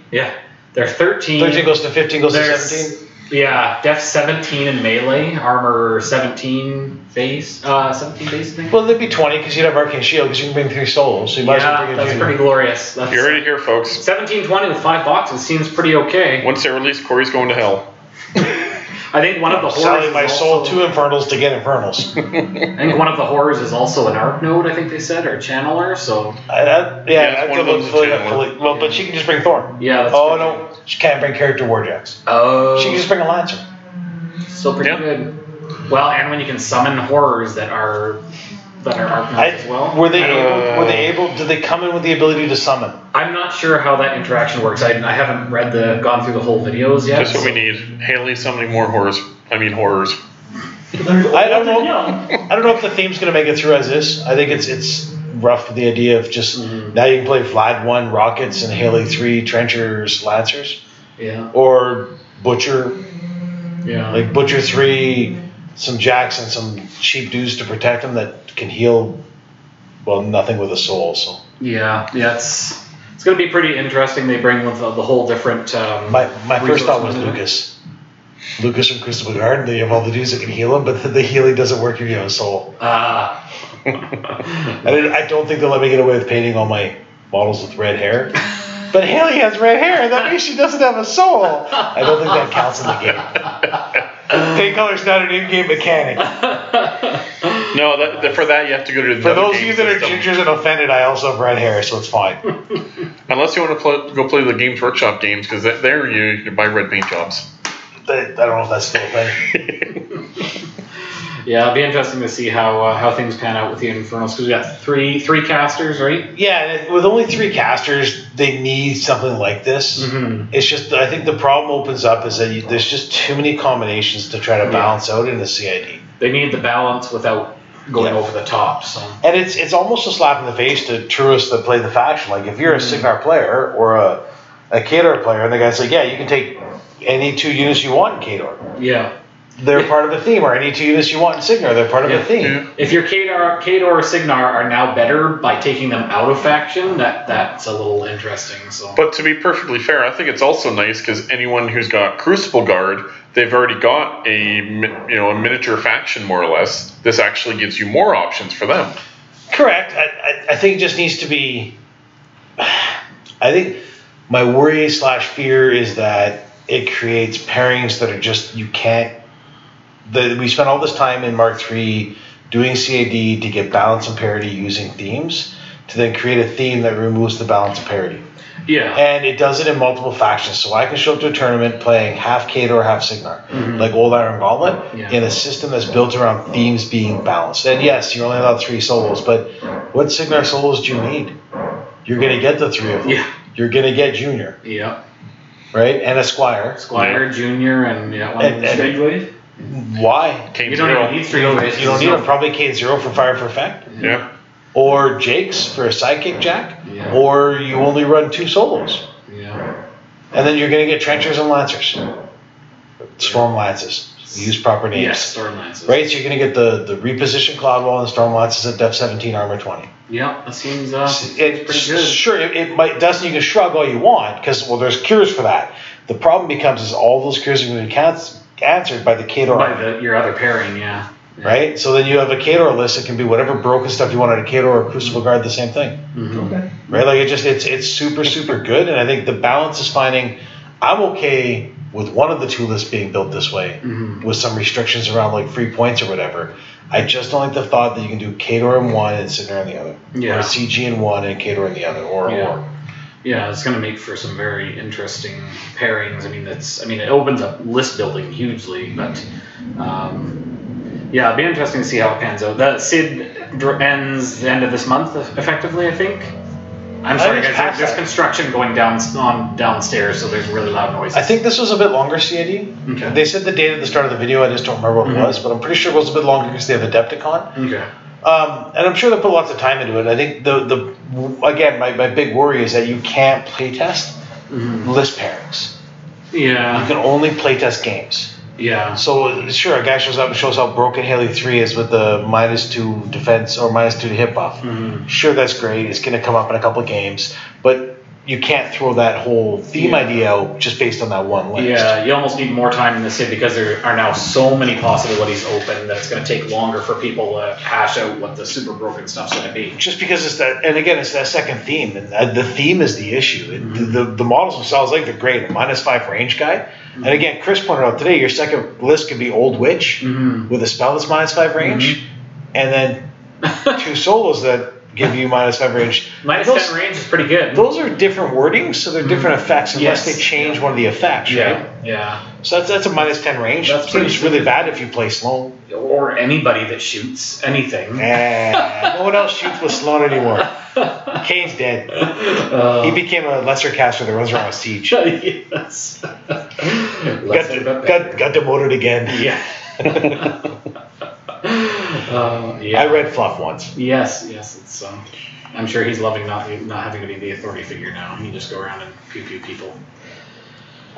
D: They're 13.
C: 13 goes to 15, goes to 17?
D: Yeah, def 17 in melee, armor 17 base, 17 base, I think.
C: Well, they'd be 20 because you'd have Arcane Shield because you can bring 3 souls. So you might as well bring a
D: that's
C: junior.
D: pretty glorious.
B: You heard it here, folks.
D: 1720 with 5 boxes seems pretty okay.
B: Once they release, Corey's going to hell.
D: I think one of the horrors.
C: Selling my soul to Infernals to get Infernals.
D: I think one of the horrors is also an arc node, I think they said, or a channeler, so.
C: I
B: one of them's a channeler.
C: Well, but she can just bring Thorn.
D: Yeah, that's
C: Oh, no. She can't bring character Warjacks.
D: Oh.
C: She can just bring a Lancer.
D: Still pretty good. Well, and when you can summon horrors that are arc nodes as well.
C: Were they able? Did they come in with the ability to summon?
D: I'm not sure how that interaction works. I haven't gone through the whole videos yet.
B: That's what we need. Haley summoning more horrors. I mean horrors.
C: I don't know. I don't know if the theme's going to make it through as is. I think it's rough with the idea of just now you can play Vlad 1 Rockets and Haley 3 Trenchers Lancers.
D: Yeah.
C: Or Butcher.
D: Yeah.
C: Like Butcher 3, some Jacks and some cheap dudes to protect them that can heal, well, nothing with a soul. So
D: yeah, it's going to be pretty interesting. They bring with the whole different.
C: My first thought was Lucas. Lucas from Crystal Garden. They have all the dudes that can heal him, but the healing doesn't work if you have a soul. I don't think they'll let me get away with painting all my models with red hair. But Haley has red hair, and that means she doesn't have a soul. I don't think that counts in the game. Paint color's not an in-game mechanic.
B: No, for that you have to go to the.
C: For those of you that are gingers and offended, I also have red hair, so it's fine.
B: Unless you want to go play the Games Workshop games, because there you can buy red paint jobs.
C: I don't know if that's still a thing.
D: Yeah, it'll be interesting to see how things pan out with the Infernals, because we got three casters, right?
C: Yeah, and with only 3 casters, they need something like this. Mm-hmm. It's just, I think the problem opens up is that there's just too many combinations to try to balance out in the CID.
D: They need the balance without going over the top. So.
C: And it's almost a slap in the face to truists that play the faction. Like, if you're a Signar player or a Khador player, and the guy's like, yeah, you can take any 2 units you want in Khador.
D: Yeah.
C: They're part of a theme, or any 2 units you want in Signar, they're part of a theme.
D: Yeah. If your Khador or Signar are now better by taking them out of faction, that's a little interesting. So.
B: But to be perfectly fair, I think it's also nice because anyone who's got Crucible Guard, they've already got a miniature faction more or less. This actually gives you more options for them.
C: Correct. I think it just needs to be. I think my worry / fear is that it creates pairings that are just you can't. We spent all this time in Mark III doing CAD to get balance and parity using themes, to then create a theme that removes the balance and parity.
D: Yeah.
C: And it does it in multiple factions. So I can show up to a tournament playing half Khador, half Signar, like Old Iron Gauntlet, in a system that's built around themes being balanced. And yes, you're only allowed 3 solos, but what Signar solos do you need? You're going to get the 3 of them. Yeah. You're going to get Junior.
D: Yeah.
C: Right? And a Squire.
D: Junior, and one of the Strangeways.
C: Why?
D: You don't even need Strangeways.
C: You don't need them. Probably K0 for Fire for Effect.
B: Yeah.
C: Or Jake's for a Sidekick Jack.
D: Yeah.
C: Or you only run 2 solos.
D: Yeah.
C: And then you're going to get Trenchers and Lancers. Storm Lances. Use proper names.
D: Yes, Stormlances.
C: Right, so you're going to get the repositioned Cloudwall and Stormlances at Def 17, Armor 20.
D: Yeah, that seems pretty good.
C: Sure, it might doesn't. You can shrug all you want because there's cures for that. The problem becomes is all those cures are going to be answered by the Khador.
D: By your other pairing, yeah.
C: Right, so then you have a Khador list. It can be whatever broken stuff you want out of Khador or Crucible Guard, the same thing.
E: Okay.
C: Right, like it's super good, and I think the balance is finding. I'm okay with one of the two lists being built this way, with some restrictions around like free points or whatever. I just don't like the thought that you can do Khador in one and Signar in the other, or CG in one and Khador in the other, or.
D: Yeah, it's going to make for some very interesting pairings. I mean, it opens up list building hugely, but it'll be interesting to see how it pans out. The Sid ends the end of this month, effectively, I think. I'm sorry, guys. There's construction going downstairs, so there's really loud noises.
C: I think this was a bit longer, CID.
D: Okay.
C: They said the date at the start of the video. I just don't remember what it was, but I'm pretty sure it was a bit longer because they have Adepticon.
D: Okay.
C: And I'm sure they put lots of time into it. I think again, my big worry is that you can't playtest list pairings.
D: Yeah.
C: You can only playtest games.
D: Yeah.
C: So sure, a guy shows up and shows how broken Haley 3 is with the -2 defense or -2 to hit buff. Sure, that's great. It's going to come up in a couple of games, but you can't throw that whole theme idea out just based on that one list.
D: Yeah, you almost need more time in the Sid because there are now so many possibilities open that it's going to take longer for people to hash out what the super broken stuff's going to be.
C: Just because it's that, and again, it's that second theme, and the theme is the issue. The models themselves, like they're great. A -5 range guy, and again, Chris pointed out today, your second list could be Old Witch with a spell that's -5 range, and then 2 solos that give you -5 range.
D: -10 range is pretty good.
C: Those are different wordings, so they're different effects unless they change one of the effects, right?
D: Yeah.
C: So that's a -10 range.
D: That's
C: pretty really bad if you play Sloan.
D: Or anybody that shoots anything.
C: No one else shoots with Sloan anymore. Kane's dead. He became a lesser caster that runs around with Siege.
D: Yes.
C: got demoted again.
D: Yeah.
C: I read Fluff once.
D: Yes. It's. I'm sure he's loving not having to be the authority figure now. He can just go around and pew people.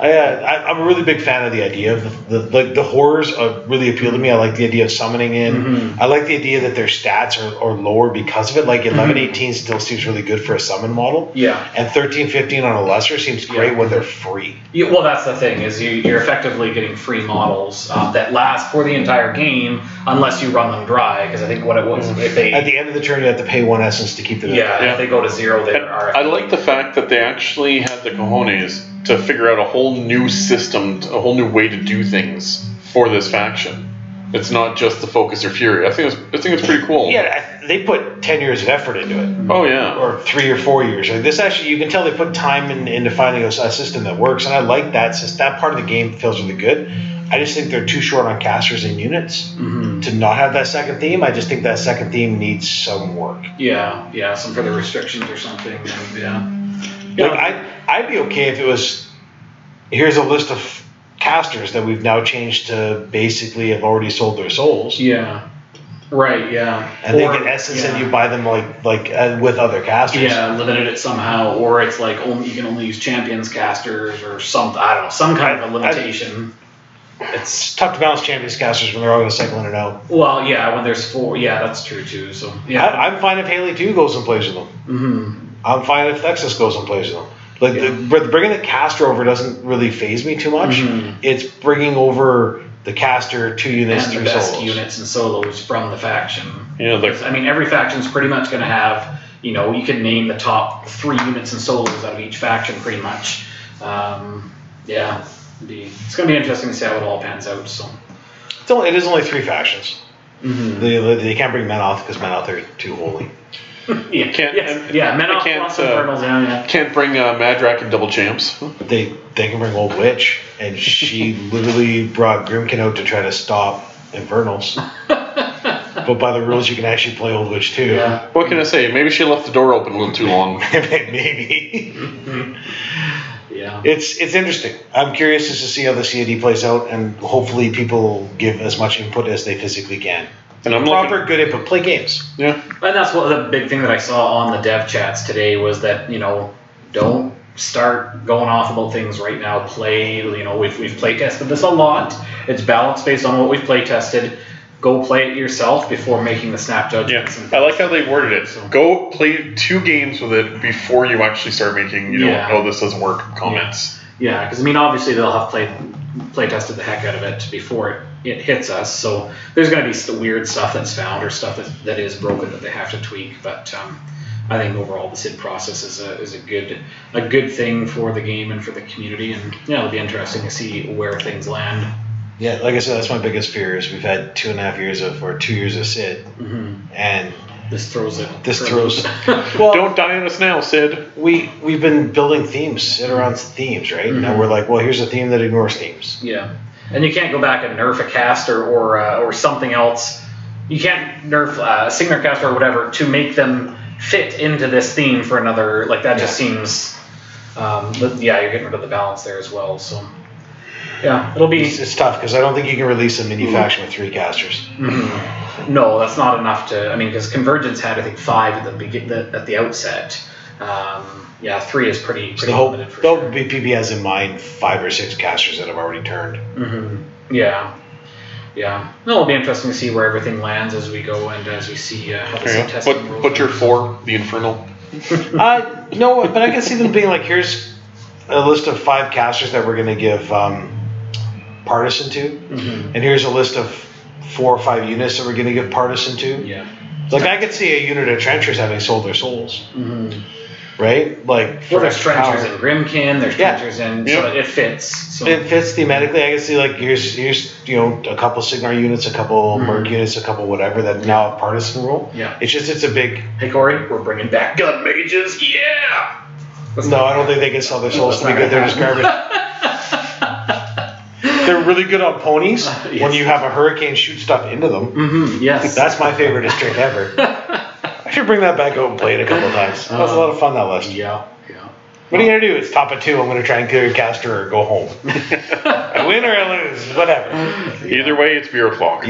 C: I'm a really big fan of the idea of the horrors really appeal to me. I like the idea of summoning in. I like the idea that their stats are lower because of it. Like 11-18 still seems really good for a summon model.
D: Yeah.
C: And 13-15 on a lesser seems great when they're free.
D: Yeah, well, that's the thing is you're effectively getting free models that last for the entire game unless you run them dry. Because I think what it was if they
C: at the end of the turn you have to pay 1 essence to keep them.
D: If they go to 0, they are.
B: I like the fact that they actually had the cojones to figure out a whole new system, a whole new way to do things for this faction. It's not just the Focus or Fury. I think it's pretty cool.
C: Yeah, they put 10 years of effort into it.
B: Oh yeah,
C: or 3 or 4 years. Like this actually, you can tell they put time into finding a system that works, and I like that. Since that part of the game feels really good. I just think they're too short on casters and units to not have that second theme. I just think that second theme needs some work.
D: Yeah, some further restrictions or something.
C: Like I'd be okay if it was, here's a list of casters that we've now changed to basically have already sold their souls.
D: Yeah. Right, yeah.
C: And they get essence and you buy them like with other casters.
D: Yeah, limited it somehow. Or it's like you can only use champions casters or some kind of a limitation.
C: It's tough to balance champions casters when they're all going to cycle in and out.
D: Well, yeah, when there's 4, that's true too. So yeah,
C: I'm fine if Haley 2 goes and plays with them. I'm fine if Thexus goes and plays with them. Like bringing the caster over doesn't really phase me too much. It's bringing over the caster 2 units,
D: and
C: 3
D: the best
C: solos.
D: units and solos from the faction.
B: Yeah,
D: I mean, every faction's pretty much going to have. You can name the top 3 units and solos out of each faction, pretty much. It's going to be interesting to see how it all pans out. So
C: it is only 3 factions. They can't bring Menoth because Menoth are too holy.
B: Menoth
C: can't
B: bring Madrak and double champs.
C: They can bring Old Witch, and she literally brought Grimkin out to try to stop Infernals. But by the rules, you can actually play Old Witch too.
D: Yeah.
B: What can I say? Maybe she left the door open a little too long.
C: Maybe.
D: Yeah.
C: It's interesting. I'm curious just to see how the CAD plays out, and hopefully people give as much input as they physically can.
B: And I'm
C: good input. Play games.
B: Yeah.
D: And that's the big thing that I saw on the dev chats today was that don't start going off about things right now. Play, you know, we've play tested this a lot. It's balanced based on what we've play tested. Go play it yourself before making the snap judgments.
B: Yeah, I like how they worded it. So. Go play 2 games with it before you actually start making, you know, oh, this doesn't work comments.
D: Yeah, because I mean, obviously they'll have play tested the heck out of it before it hits us. So there's going to be some weird stuff that's found or stuff that is broken that they have to tweak. But I think overall the SID process is a good thing for the game and for the community, and yeah, it'll be interesting to see where things land.
C: Yeah, like I said, that's my biggest fear is we've had 2.5 years or 2 years of SID, and
D: this throws it.
C: Well,
B: don't die on us now, Sid.
C: We've been building themes, SID around themes, right? Now we're like, well, here's a theme that ignores themes.
D: Yeah, and you can't go back and nerf a caster or something else. You can't nerf a Signer caster or whatever to make them fit into this theme for another. Like that just seems. You're getting rid of the balance there as well. So. Yeah, it'll be.
C: It's tough because I don't think you can release a mini faction with 3 casters.
D: No, that's not enough to. I mean, because Convergence had I think 5 at the outset. 3 is pretty limited for sure.
C: BPP has in mind 5 or 6 casters that have already turned.
D: Yeah. No, it'll be interesting to see where everything lands as we go and as we see how the testing rolls.
B: Butcher 4, the Infernal.
C: No, but I can see them being like, here's a list of 5 casters that we're going to give. Partisan to, and here's a list of 4 or 5 units that we're going to give partisan to.
D: Yeah,
C: like I could see a unit of trenchers having sold their souls, right? Like,
D: there's trenchers in Grimkin, there's trenchers in, so it fits. So.
C: It fits thematically. I can see like here's you know a couple Signar units, a couple Merc units, a couple whatever that now have partisan role.
D: Yeah,
C: it's a big.
D: Hey Corey, we're bringing back gun mages. Yeah.
C: No, I don't think they can sell their souls to be good. They're just garbage. They're really good on ponies when you have a hurricane shoot stuff into them.
D: Yes.
C: That's my favorite trick ever. I should bring that back out and play it a couple of times. That was a lot of fun, that list.
D: Yeah.
C: What are you going to do? It's top of 2. I'm going to try and kill your caster or go home. I win or I lose. Whatever.
B: Either way, it's beer o'clock.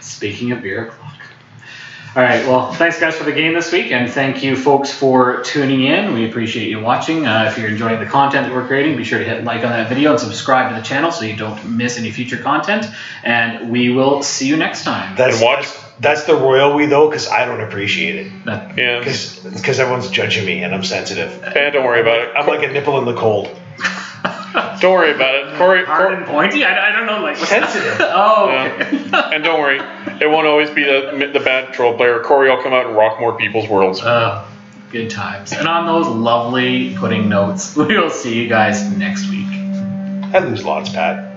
D: Speaking of beer o'clock. All right, well, thanks, guys, for the game this week, and thank you, folks, for tuning in. We appreciate you watching. If you're enjoying the content that we're creating, be sure to hit like on that video and subscribe to the channel so you don't miss any future content, and we will see you next time.
C: That's the royal we, though, because I don't appreciate it.
B: Yeah.
C: Because everyone's judging me, and I'm sensitive.
B: And don't worry about it.
C: I'm like a nipple in the cold.
B: Don't worry about it. Corey,
D: hard and pointy? I don't know, like...
C: Sensitive.
D: Oh, okay.
B: And don't worry, it won't always be the bad troll player. Corey will come out and rock more people's worlds.
D: Good times. And on those lovely pudding notes, we will see you guys next week.
C: I lose lots, Pat.